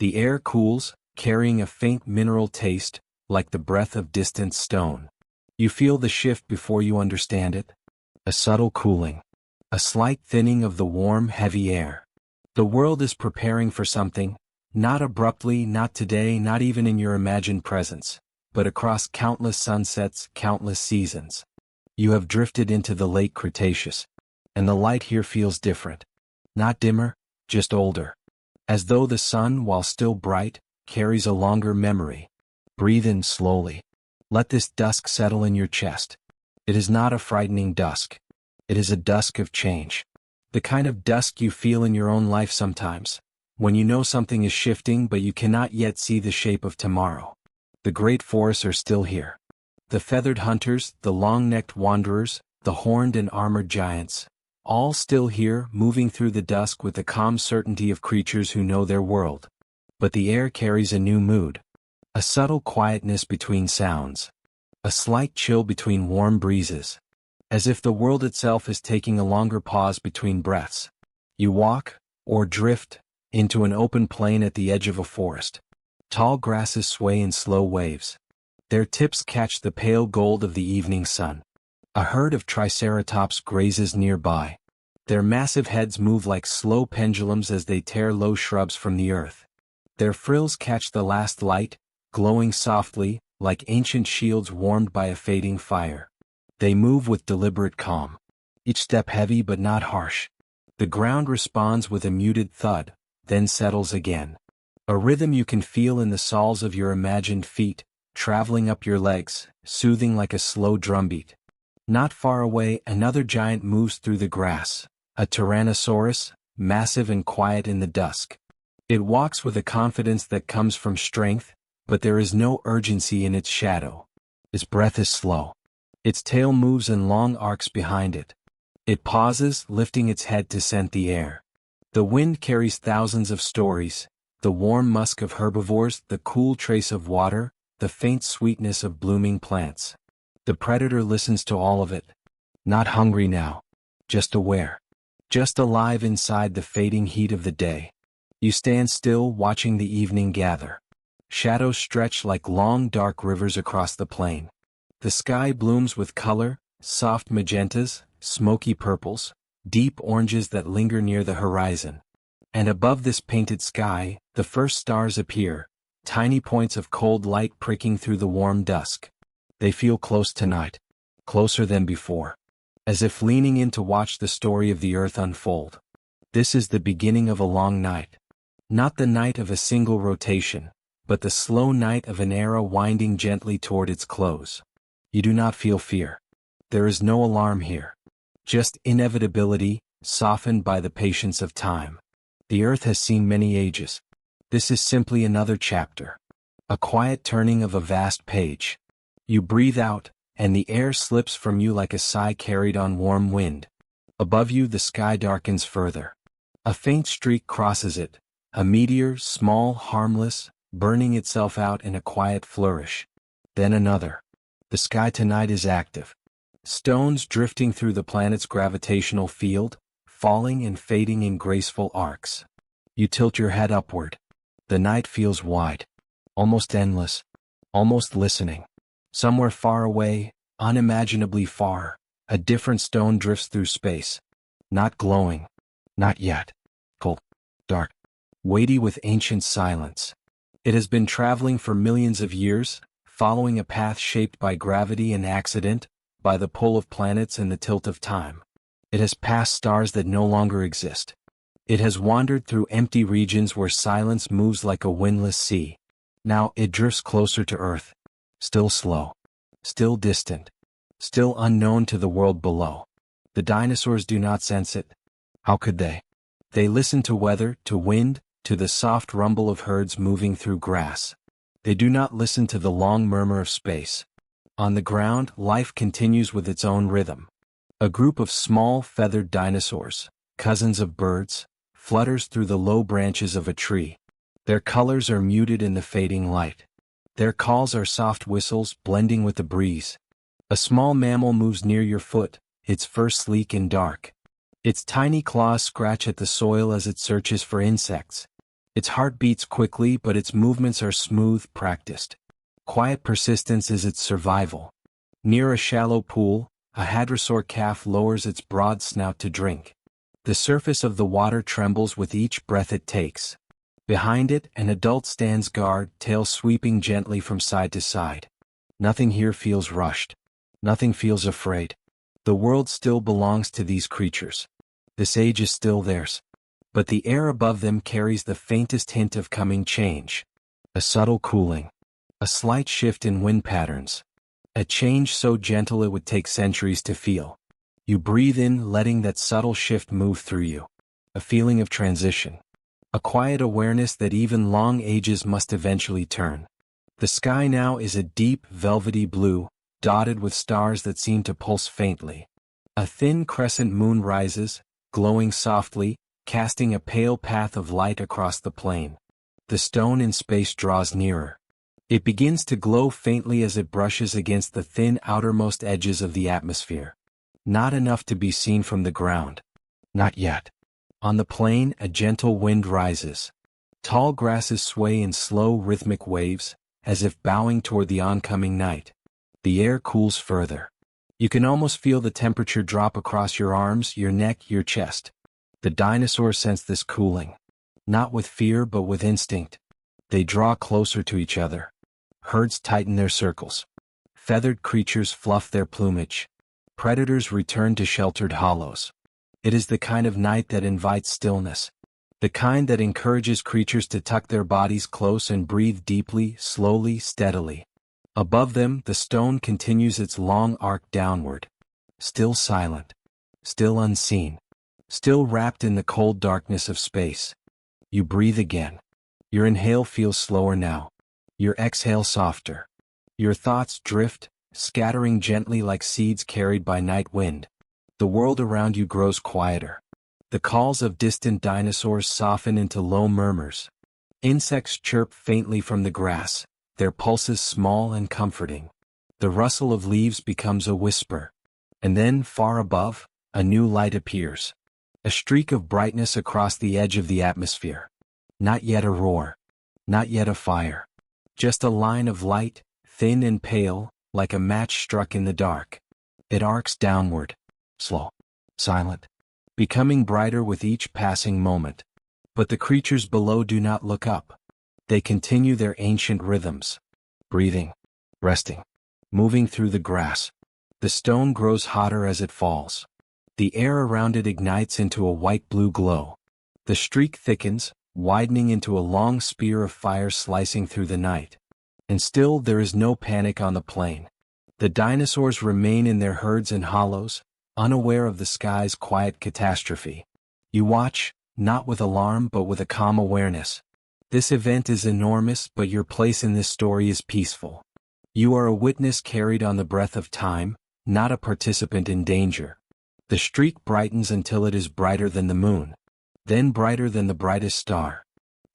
The air cools, carrying a faint mineral taste, like the breath of distant stone. You feel the shift before you understand it. A subtle cooling. A slight thinning of the warm, heavy air. The world is preparing for something, not abruptly, not today, not even in your imagined presence, but across countless sunsets, countless seasons. You have drifted into the late Cretaceous, and the light here feels different. Not dimmer, just older. As though the sun, while still bright, carries a longer memory. Breathe in slowly. Let this dusk settle in your chest. It is not a frightening dusk. It is a dusk of change. The kind of dusk you feel in your own life sometimes, when you know something is shifting but you cannot yet see the shape of tomorrow. The great forests are still here. The feathered hunters, the long-necked wanderers, the horned and armored giants, all still here, moving through the dusk with the calm certainty of creatures who know their world. But the air carries a new mood. A subtle quietness between sounds. A slight chill between warm breezes. As if the world itself is taking a longer pause between breaths. You walk, or drift, into an open plain at the edge of a forest. Tall grasses sway in slow waves. Their tips catch the pale gold of the evening sun. A herd of triceratops grazes nearby. Their massive heads move like slow pendulums as they tear low shrubs from the earth. Their frills catch the last light, glowing softly, like ancient shields warmed by a fading fire. They move with deliberate calm. Each step heavy but not harsh. The ground responds with a muted thud, then settles again. A rhythm you can feel in the soles of your imagined feet, traveling up your legs, soothing like a slow drumbeat. Not far away, another giant moves through the grass, a Tyrannosaurus, massive and quiet in the dusk. It walks with a confidence that comes from strength, but there is no urgency in its shadow. Its breath is slow. Its tail moves in long arcs behind it. It pauses, lifting its head to scent the air. The wind carries thousands of stories, the warm musk of herbivores, the cool trace of water, the faint sweetness of blooming plants. The predator listens to all of it. Not hungry now. Just aware. Just alive inside the fading heat of the day. You stand still watching the evening gather. Shadows stretch like long dark rivers across the plain. The sky blooms with color, soft magentas, smoky purples, deep oranges that linger near the horizon. And above this painted sky, the first stars appear, tiny points of cold light pricking through the warm dusk. They feel close tonight, closer than before, as if leaning in to watch the story of the earth unfold. This is the beginning of a long night. Not the night of a single rotation, but the slow night of an era winding gently toward its close. You do not feel fear. There is no alarm here. Just inevitability, softened by the patience of time. The earth has seen many ages. This is simply another chapter. A quiet turning of a vast page. You breathe out, and the air slips from you like a sigh carried on warm wind. Above you the sky darkens further. A faint streak crosses it, a meteor, small, harmless, burning itself out in a quiet flourish. Then another. The sky tonight is active. Stones drifting through the planet's gravitational field, falling and fading in graceful arcs. You tilt your head upward. The night feels wide, almost endless, almost listening. Somewhere far away, unimaginably far, a different stone drifts through space. Not glowing. Not yet. Cold. Dark. Weighty with ancient silence. It has been traveling for millions of years, following a path shaped by gravity and accident, by the pull of planets and the tilt of time. It has passed stars that no longer exist. It has wandered through empty regions where silence moves like a windless sea. Now it drifts closer to Earth. Still slow. Still distant. Still unknown to the world below. The dinosaurs do not sense it. How could they? They listen to weather, to wind, to the soft rumble of herds moving through grass. They do not listen to the long murmur of space. On the ground, life continues with its own rhythm. A group of small, feathered dinosaurs, cousins of birds, flutters through the low branches of a tree. Their colors are muted in the fading light. Their calls are soft whistles blending with the breeze. A small mammal moves near your foot, its fur sleek and dark. Its tiny claws scratch at the soil as it searches for insects. Its heart beats quickly, but its movements are smooth, practiced. Quiet persistence is its survival. Near a shallow pool, a hadrosaur calf lowers its broad snout to drink. The surface of the water trembles with each breath it takes. Behind it, an adult stands guard, tail sweeping gently from side to side. Nothing here feels rushed. Nothing feels afraid. The world still belongs to these creatures. This age is still theirs. But the air above them carries the faintest hint of coming change. A subtle cooling. A slight shift in wind patterns. A change so gentle it would take centuries to feel. You breathe in, letting that subtle shift move through you. A feeling of transition. A quiet awareness that even long ages must eventually turn. The sky now is a deep, velvety blue, dotted with stars that seem to pulse faintly. A thin crescent moon rises, glowing softly, casting a pale path of light across the plain. The stone in space draws nearer. It begins to glow faintly as it brushes against the thin outermost edges of the atmosphere. Not enough to be seen from the ground. Not yet. On the plain, a gentle wind rises. Tall grasses sway in slow rhythmic waves, as if bowing toward the oncoming night. The air cools further. You can almost feel the temperature drop across your arms, your neck, your chest. The dinosaurs sense this cooling. Not with fear but with instinct. They draw closer to each other. Herds tighten their circles. Feathered creatures fluff their plumage. Predators return to sheltered hollows. It is the kind of night that invites stillness. The kind that encourages creatures to tuck their bodies close and breathe deeply, slowly, steadily. Above them, the stone continues its long arc downward. Still silent. Still unseen. Still wrapped in the cold darkness of space. You breathe again. Your inhale feels slower now. Your exhale softer. Your thoughts drift, scattering gently like seeds carried by night wind. The world around you grows quieter. The calls of distant dinosaurs soften into low murmurs. Insects chirp faintly from the grass, their pulses small and comforting. The rustle of leaves becomes a whisper. And then, far above, a new light appears. A streak of brightness across the edge of the atmosphere. Not yet a roar. Not yet a fire. Just a line of light, thin and pale, like a match struck in the dark. It arcs downward. Slow. Silent. Becoming brighter with each passing moment. But the creatures below do not look up. They continue their ancient rhythms. Breathing. Resting. Moving through the grass. The stone grows hotter as it falls. The air around it ignites into a white-blue glow. The streak thickens, widening into a long spear of fire slicing through the night. And still there is no panic on the plain. The dinosaurs remain in their herds and hollows, unaware of the sky's quiet catastrophe. You watch, not with alarm but with a calm awareness. This event is enormous, but your place in this story is peaceful. You are a witness carried on the breath of time, not a participant in danger. The streak brightens until it is brighter than the moon. Then brighter than the brightest star.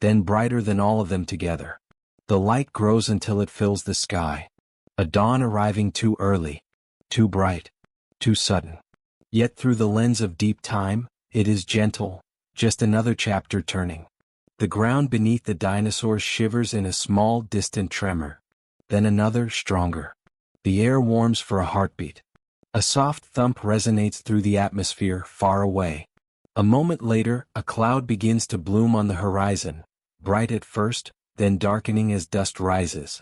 Then brighter than all of them together. The light grows until it fills the sky. A dawn arriving too early. Too bright. Too sudden. Yet through the lens of deep time, it is gentle, just another chapter turning. The ground beneath the dinosaurs shivers in a small, distant tremor. Then another, stronger. The air warms for a heartbeat. A soft thump resonates through the atmosphere, far away. A moment later, a cloud begins to bloom on the horizon, bright at first, then darkening as dust rises.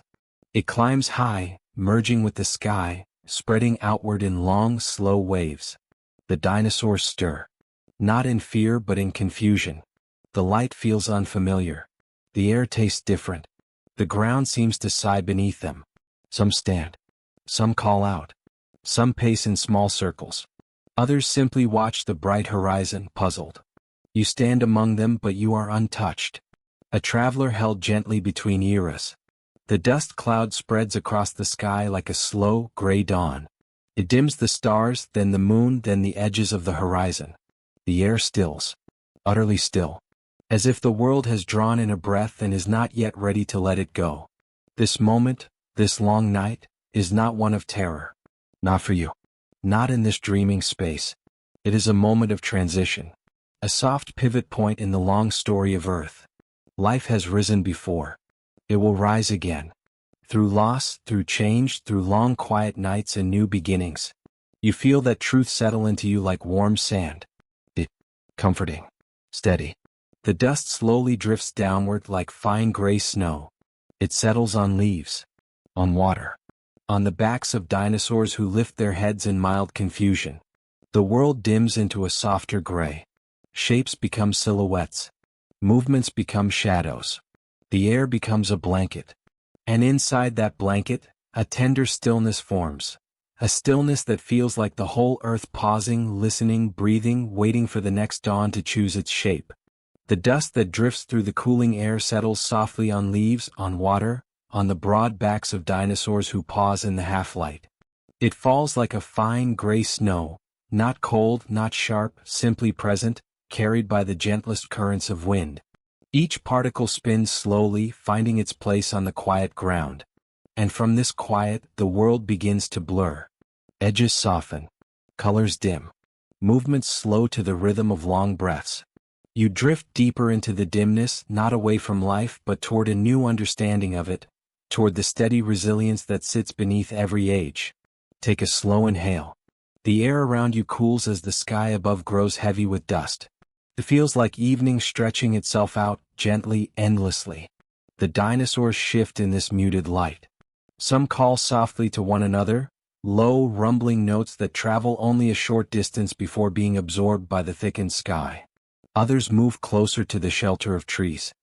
It climbs high, merging with the sky, spreading outward in long, slow waves. The dinosaurs stir. Not in fear but in confusion. The light feels unfamiliar. The air tastes different. The ground seems to sigh beneath them. Some stand. Some call out. Some pace in small circles. Others simply watch the bright horizon, puzzled. You stand among them but you are untouched. A traveler held gently between eras. The dust cloud spreads across the sky like a slow, gray dawn. It dims the stars, then the moon, then the edges of the horizon. The air stills. Utterly still. As if the world has drawn in a breath and is not yet ready to let it go. This moment, this long night, is not one of terror. Not for you. Not in this dreaming space. It is a moment of transition. A soft pivot point in the long story of Earth. Life has risen before. It will rise again. Through loss, through change, through long quiet nights and new beginnings. You feel that truth settle into you like warm sand. Comforting. Steady. The dust slowly drifts downward like fine gray snow. It settles on leaves. On water. On the backs of dinosaurs who lift their heads in mild confusion. The world dims into a softer gray. Shapes become silhouettes. Movements become shadows. The air becomes a blanket. And inside that blanket, a tender stillness forms. A stillness that feels like the whole earth pausing, listening, breathing, waiting for the next dawn to choose its shape. The dust that drifts through the cooling air settles softly on leaves, on water, on the broad backs of dinosaurs who pause in the half-light. It falls like a fine gray snow, not cold, not sharp, simply present, carried by the gentlest currents of wind. Each particle spins slowly, finding its place on the quiet ground. And from this quiet, the world begins to blur. Edges soften. Colors dim. Movements slow to the rhythm of long breaths. You drift deeper into the dimness, not away from life but toward a new understanding of it, toward the steady resilience that sits beneath every age. Take a slow inhale. The air around you cools as the sky above grows heavy with dust. It feels like evening stretching itself out, gently, endlessly. The dinosaurs shift in this muted light. Some call softly to one another, low, rumbling notes that travel only a short distance before being absorbed by the thickened sky. Others move closer to the shelter of trees.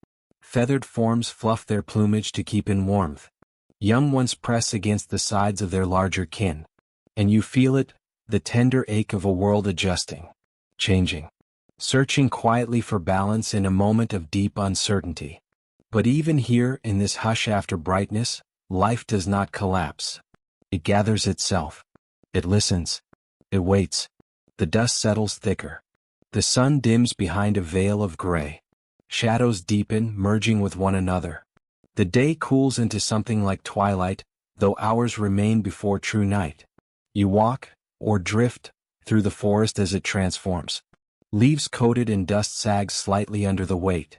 Feathered forms fluff their plumage to keep in warmth. Young ones press against the sides of their larger kin. And you feel it, the tender ache of a world adjusting, changing, searching quietly for balance in a moment of deep uncertainty. But even here, in this hush after brightness, life does not collapse. It gathers itself. It listens. It waits. The dust settles thicker. The sun dims behind a veil of gray. Shadows deepen, merging with one another. The day cools into something like twilight, though hours remain before true night. You walk, or drift, through the forest as it transforms. Leaves coated in dust sag slightly under the weight.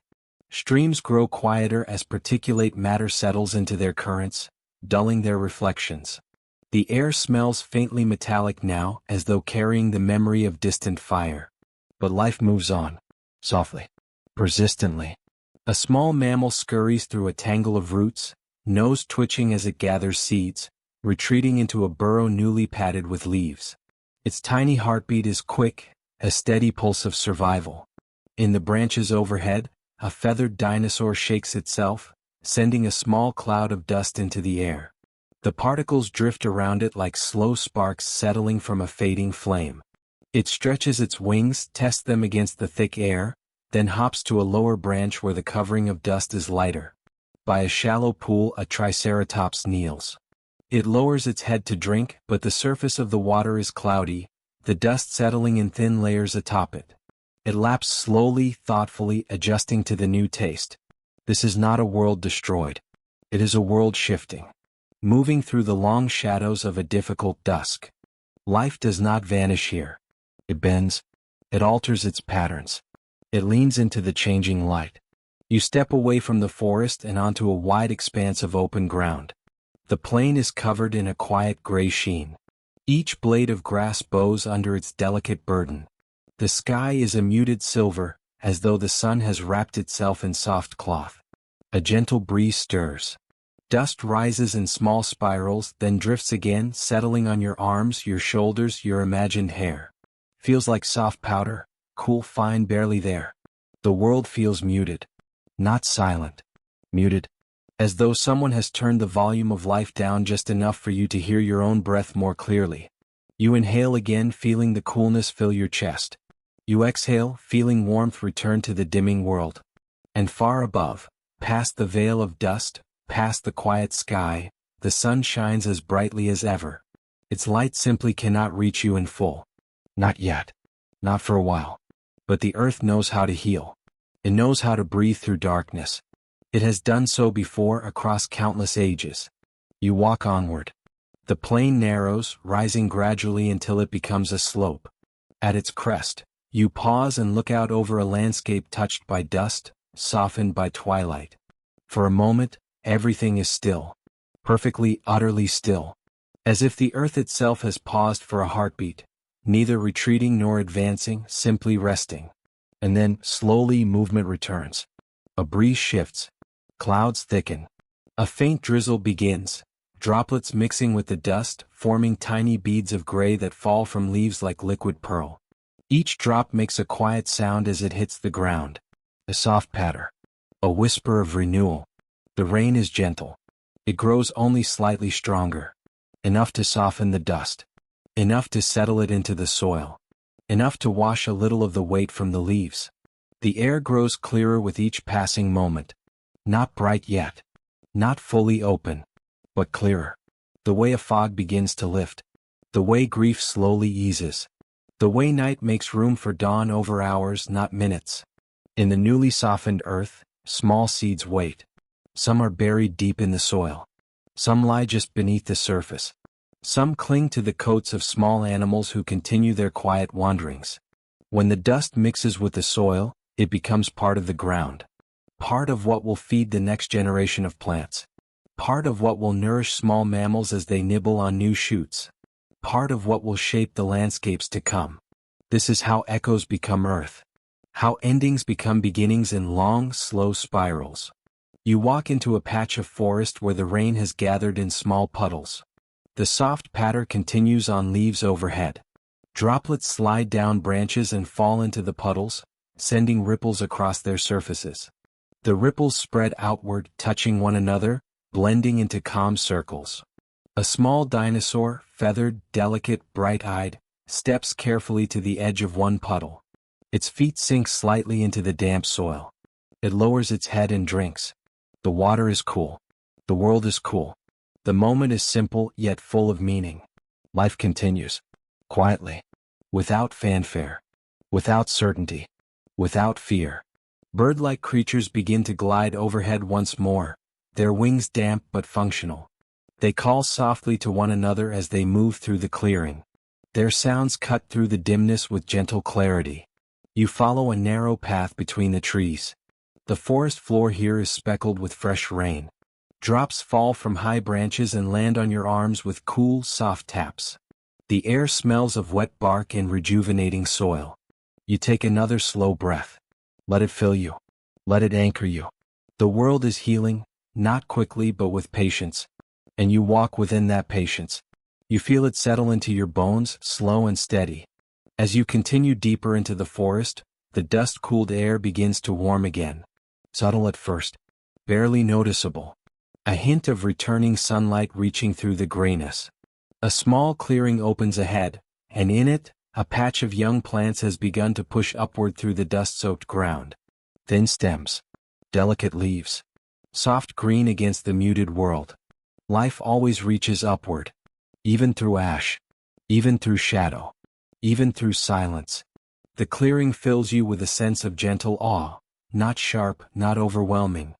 Streams grow quieter as particulate matter settles into their currents, dulling their reflections. The air smells faintly metallic now, as though carrying the memory of distant fire. But life moves on, softly, persistently. A small mammal scurries through a tangle of roots, nose twitching as it gathers seeds, retreating into a burrow newly padded with leaves. Its tiny heartbeat is quick, a steady pulse of survival. In the branches overhead, a feathered dinosaur shakes itself, sending a small cloud of dust into the air. The particles drift around it like slow sparks settling from a fading flame. It stretches its wings, tests them against the thick air, then hops to a lower branch where the covering of dust is lighter. By a shallow pool, a triceratops kneels. It lowers its head to drink, but the surface of the water is cloudy, the dust settling in thin layers atop it. It laps slowly, thoughtfully, adjusting to the new taste. This is not a world destroyed. It is a world shifting, moving through the long shadows of a difficult dusk. Life does not vanish here. It bends. It alters its patterns. It leans into the changing light. You step away from the forest and onto a wide expanse of open ground. The plain is covered in a quiet gray sheen. Each blade of grass bows under its delicate burden. The sky is a muted silver, as though the sun has wrapped itself in soft cloth. A gentle breeze stirs. Dust rises in small spirals, then drifts again, settling on your arms, your shoulders, your imagined hair. Feels like soft powder, cool, fine, barely there. The world feels muted. Not silent. Muted. As though someone has turned the volume of life down just enough for you to hear your own breath more clearly. You inhale again, feeling the coolness fill your chest. You exhale, feeling warmth return to the dimming world. And far above, past the veil of dust, past the quiet sky, the sun shines as brightly as ever. Its light simply cannot reach you in full. Not yet. Not for a while. But the earth knows how to heal. It knows how to breathe through darkness. It has done so before across countless ages. You walk onward. The plain narrows, rising gradually until it becomes a slope. At its crest, you pause and look out over a landscape touched by dust, softened by twilight. For a moment, everything is still. Perfectly, utterly still. As if the earth itself has paused for a heartbeat. Neither retreating nor advancing, simply resting. And then, slowly, movement returns. A breeze shifts. Clouds thicken. A faint drizzle begins, droplets mixing with the dust, forming tiny beads of gray that fall from leaves like liquid pearl. Each drop makes a quiet sound as it hits the ground. A soft patter. A whisper of renewal. The rain is gentle. It grows only slightly stronger. Enough to soften the dust. Enough to settle it into the soil. Enough to wash a little of the weight from the leaves. The air grows clearer with each passing moment. Not bright yet. Not fully open. But clearer. The way a fog begins to lift. The way grief slowly eases. The way night makes room for dawn over hours, not minutes. In the newly softened earth, small seeds wait. Some are buried deep in the soil. Some lie just beneath the surface. Some cling to the coats of small animals who continue their quiet wanderings. When the dust mixes with the soil, it becomes part of the ground. Part of what will feed the next generation of plants. Part of what will nourish small mammals as they nibble on new shoots. Part of what will shape the landscapes to come. This is how echoes become earth. How endings become beginnings in long, slow spirals. You walk into a patch of forest where the rain has gathered in small puddles. The soft patter continues on leaves overhead. Droplets slide down branches and fall into the puddles, sending ripples across their surfaces. The ripples spread outward, touching one another, blending into calm circles. A small dinosaur, feathered, delicate, bright-eyed, steps carefully to the edge of one puddle. Its feet sink slightly into the damp soil. It lowers its head and drinks. The water is cool. The world is cool. The moment is simple yet full of meaning. Life continues. Quietly. Without fanfare. without certainty, without fear. Bird-like creatures begin to glide overhead once more, their wings damp but functional. They call softly to one another as they move through the clearing. Their sounds cut through the dimness with gentle clarity. You follow a narrow path between the trees. The forest floor here is speckled with fresh rain. Drops fall from high branches and land on your arms with cool, soft taps. The air smells of wet bark and rejuvenating soil. You take another slow breath. Let it fill you. Let it anchor you. The world is healing, not quickly but with patience. And you walk within that patience. You feel it settle into your bones, slow and steady. As you continue deeper into the forest, the dust-cooled air begins to warm again. Subtle at first. Barely noticeable. A hint of returning sunlight reaching through the grayness. A small clearing opens ahead, and in it, a patch of young plants has begun to push upward through the dust-soaked ground. Thin stems. Delicate leaves. Soft green against the muted world. Life always reaches upward. Even through ash. Even through shadow. Even through silence. The clearing fills you with a sense of gentle awe, not sharp, not overwhelming.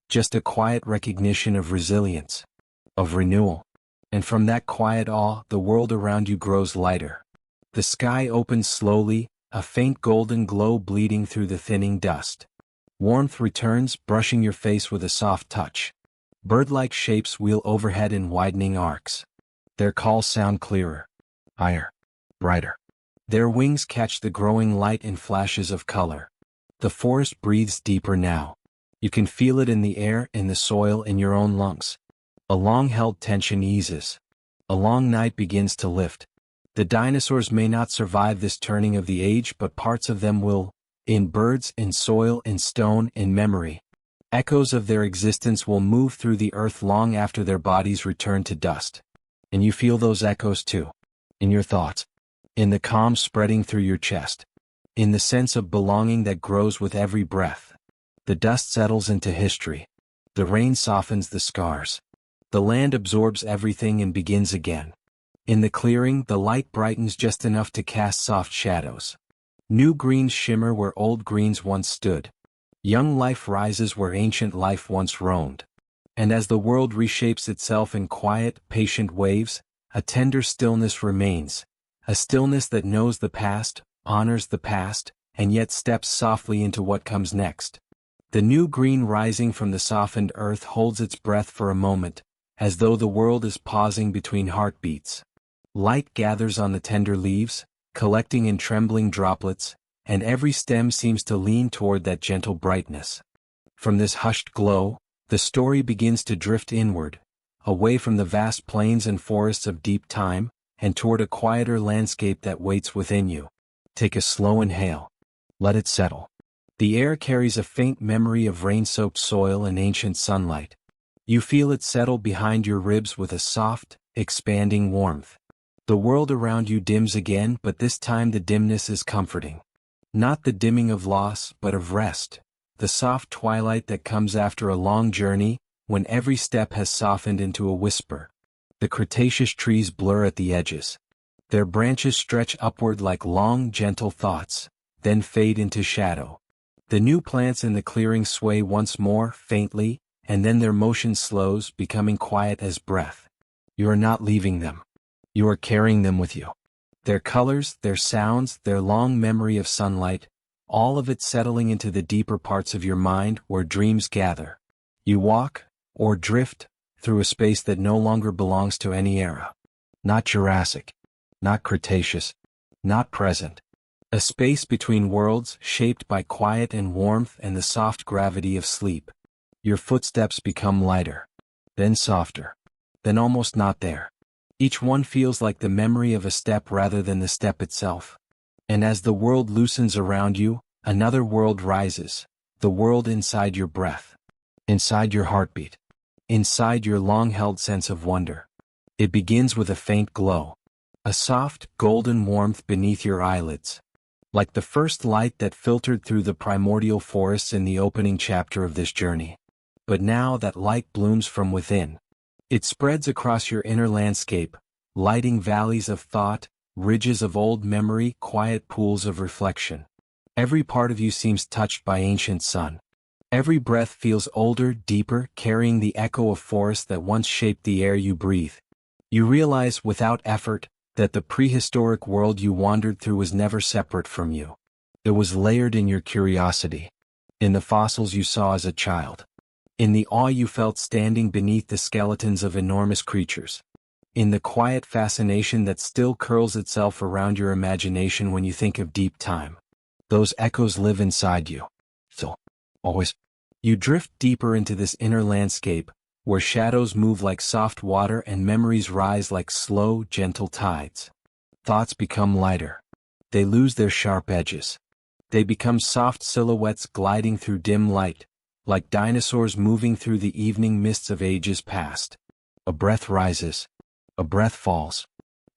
Just a quiet recognition of resilience. Of renewal. And from that quiet awe, the world around you grows lighter. The sky opens slowly, a faint golden glow bleeding through the thinning dust. Warmth returns, brushing your face with a soft touch. Bird-like shapes wheel overhead in widening arcs. Their calls sound clearer, higher, brighter. Their wings catch the growing light in flashes of color. The forest breathes deeper now. You can feel it in the air, in the soil, in your own lungs. A long-held tension eases. A long night begins to lift. The dinosaurs may not survive this turning of the age, but parts of them will. In birds, in soil, in stone, in memory. Echoes of their existence will move through the earth long after their bodies return to dust. And you feel those echoes too. In your thoughts. In the calm spreading through your chest. In the sense of belonging that grows with every breath. The dust settles into history. The rain softens the scars. The land absorbs everything and begins again. In the clearing, the light brightens just enough to cast soft shadows. New greens shimmer where old greens once stood. Young life rises where ancient life once roamed. And as the world reshapes itself in quiet, patient waves, a tender stillness remains. A stillness that knows the past, honors the past, and yet steps softly into what comes next. The new green rising from the softened earth holds its breath for a moment, as though the world is pausing between heartbeats. Light gathers on the tender leaves, collecting in trembling droplets, and every stem seems to lean toward that gentle brightness. From this hushed glow, the story begins to drift inward, away from the vast plains and forests of deep time, and toward a quieter landscape that waits within you. Take a slow inhale. Let it settle. The air carries a faint memory of rain-soaked soil and ancient sunlight. You feel it settle behind your ribs with a soft, expanding warmth. The world around you dims again, but this time the dimness is comforting. Not the dimming of loss, but of rest. The soft twilight that comes after a long journey, when every step has softened into a whisper. The Cretaceous trees blur at the edges. Their branches stretch upward like long, gentle thoughts, then fade into shadow. The new plants in the clearing sway once more, faintly, and then their motion slows, becoming quiet as breath. You are not leaving them. You are carrying them with you. Their colors, their sounds, their long memory of sunlight, all of it settling into the deeper parts of your mind where dreams gather. You walk, or drift, through a space that no longer belongs to any era. Not Jurassic. Not Cretaceous. Not present. A space between worlds shaped by quiet and warmth and the soft gravity of sleep. Your footsteps become lighter. Then softer. Then almost not there. Each one feels like the memory of a step rather than the step itself. And as the world loosens around you, another world rises. The world inside your breath. Inside your heartbeat. Inside your long-held sense of wonder. It begins with a faint glow. A soft, golden warmth beneath your eyelids. Like the first light that filtered through the primordial forests in the opening chapter of this journey. But now that light blooms from within. It spreads across your inner landscape, lighting valleys of thought, ridges of old memory, quiet pools of reflection. Every part of you seems touched by ancient sun. Every breath feels older, deeper, carrying the echo of forests that once shaped the air you breathe. You realize, without effort, that the prehistoric world you wandered through was never separate from you. It was layered in your curiosity, in the fossils you saw as a child, in the awe you felt standing beneath the skeletons of enormous creatures, in the quiet fascination that still curls itself around your imagination when you think of deep time. Those echoes live inside you. So, always, you drift deeper into this inner landscape, where shadows move like soft water and memories rise like slow, gentle tides. Thoughts become lighter. They lose their sharp edges. They become soft silhouettes gliding through dim light, like dinosaurs moving through the evening mists of ages past. A breath rises. A breath falls.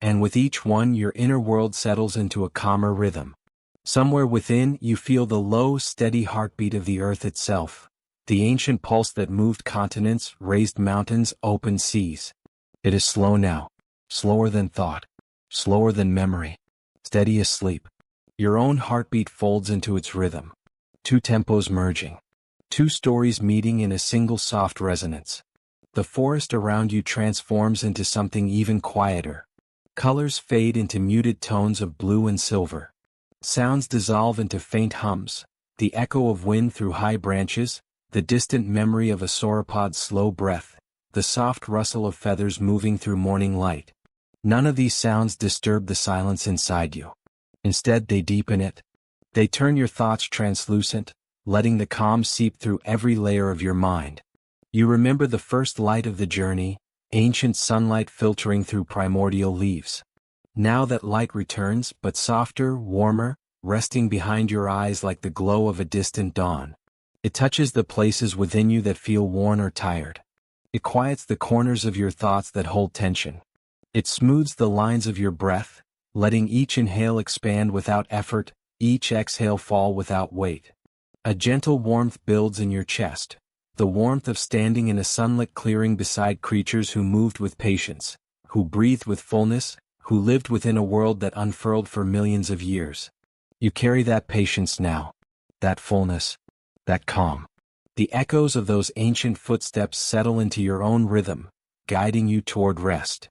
And with each one, your inner world settles into a calmer rhythm. Somewhere within, you feel the low, steady heartbeat of the earth itself, the ancient pulse that moved continents, raised mountains, opened seas. It is slow now, slower than thought, slower than memory, steady as sleep. Your own heartbeat folds into its rhythm. Two tempos merging. Two stories meeting in a single soft resonance. The forest around you transforms into something even quieter. Colors fade into muted tones of blue and silver. Sounds dissolve into faint hums, the echo of wind through high branches, the distant memory of a sauropod's slow breath, the soft rustle of feathers moving through morning light. None of these sounds disturb the silence inside you. Instead, they deepen it. They turn your thoughts translucent, letting the calm seep through every layer of your mind. You remember the first light of the journey, ancient sunlight filtering through primordial leaves. Now that light returns, but softer, warmer, resting behind your eyes like the glow of a distant dawn. It touches the places within you that feel worn or tired. It quiets the corners of your thoughts that hold tension. It smooths the lines of your breath, letting each inhale expand without effort, each exhale fall without weight. A gentle warmth builds in your chest, the warmth of standing in a sunlit clearing beside creatures who moved with patience, who breathed with fullness, who lived within a world that unfurled for millions of years. You carry that patience now, that fullness, that calm. The echoes of those ancient footsteps settle into your own rhythm, guiding you toward rest.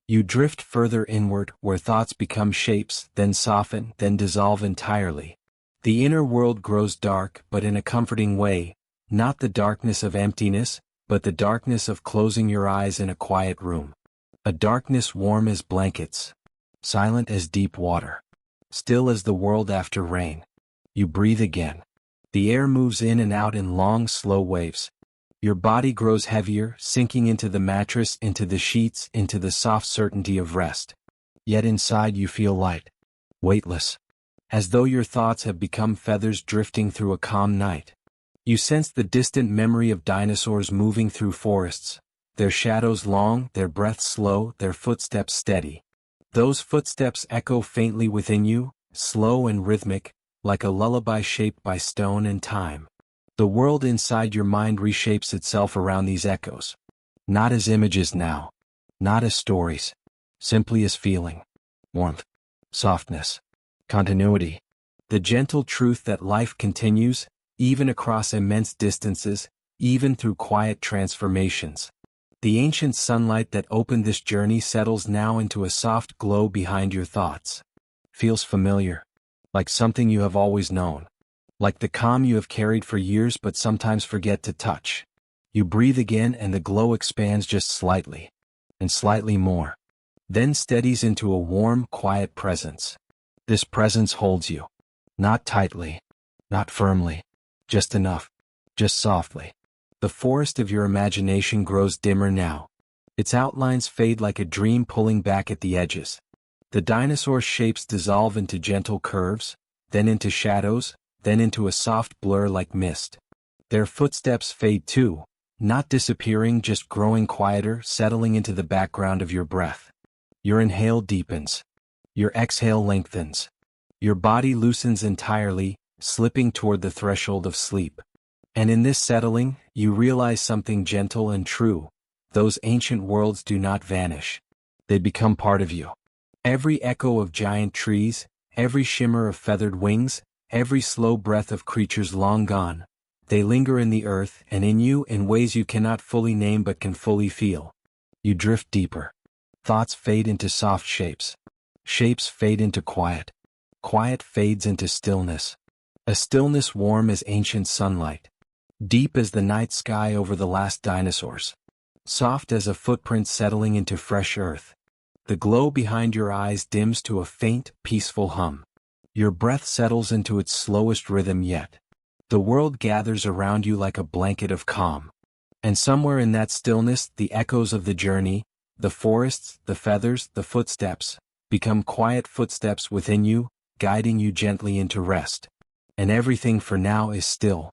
You drift further inward, where thoughts become shapes, then soften, then dissolve entirely. The inner world grows dark, but in a comforting way, not the darkness of emptiness, but the darkness of closing your eyes in a quiet room. A darkness warm as blankets, silent as deep water, still as the world after rain. You breathe again. The air moves in and out in long, slow waves. Your body grows heavier, sinking into the mattress, into the sheets, into the soft certainty of rest. Yet inside you feel light, weightless, as though your thoughts have become feathers drifting through a calm night. You sense the distant memory of dinosaurs moving through forests, their shadows long, their breaths slow, their footsteps steady. Those footsteps echo faintly within you, slow and rhythmic, like a lullaby shaped by stone and time. The world inside your mind reshapes itself around these echoes. Not as images now, not as stories, simply as feeling, warmth, softness, continuity. The gentle truth that life continues, even across immense distances, even through quiet transformations. The ancient sunlight that opened this journey settles now into a soft glow behind your thoughts. Feels familiar, like something you have always known. Like the calm you have carried for years but sometimes forget to touch. You breathe again and the glow expands just slightly, and slightly more. Then steadies into a warm, quiet presence. This presence holds you. Not tightly, not firmly, just enough, just softly. The forest of your imagination grows dimmer now. Its outlines fade like a dream pulling back at the edges. The dinosaur shapes dissolve into gentle curves, then into shadows, then into a soft blur like mist. Their footsteps fade too, not disappearing, just growing quieter, settling into the background of your breath. Your inhale deepens. Your exhale lengthens. Your body loosens entirely, slipping toward the threshold of sleep. And in this settling, you realize something gentle and true. Those ancient worlds do not vanish. They become part of you. Every echo of giant trees, every shimmer of feathered wings, every slow breath of creatures long gone, they linger in the earth and in you in ways you cannot fully name but can fully feel. You drift deeper. Thoughts fade into soft shapes. Shapes fade into quiet. Quiet fades into stillness. A stillness warm as ancient sunlight. Deep as the night sky over the last dinosaurs. Soft as a footprint settling into fresh earth. The glow behind your eyes dims to a faint, peaceful hum. Your breath settles into its slowest rhythm yet. The world gathers around you like a blanket of calm. And somewhere in that stillness, the echoes of the journey, the forests, the feathers, the footsteps, become quiet footsteps within you, guiding you gently into rest. And everything for now is still.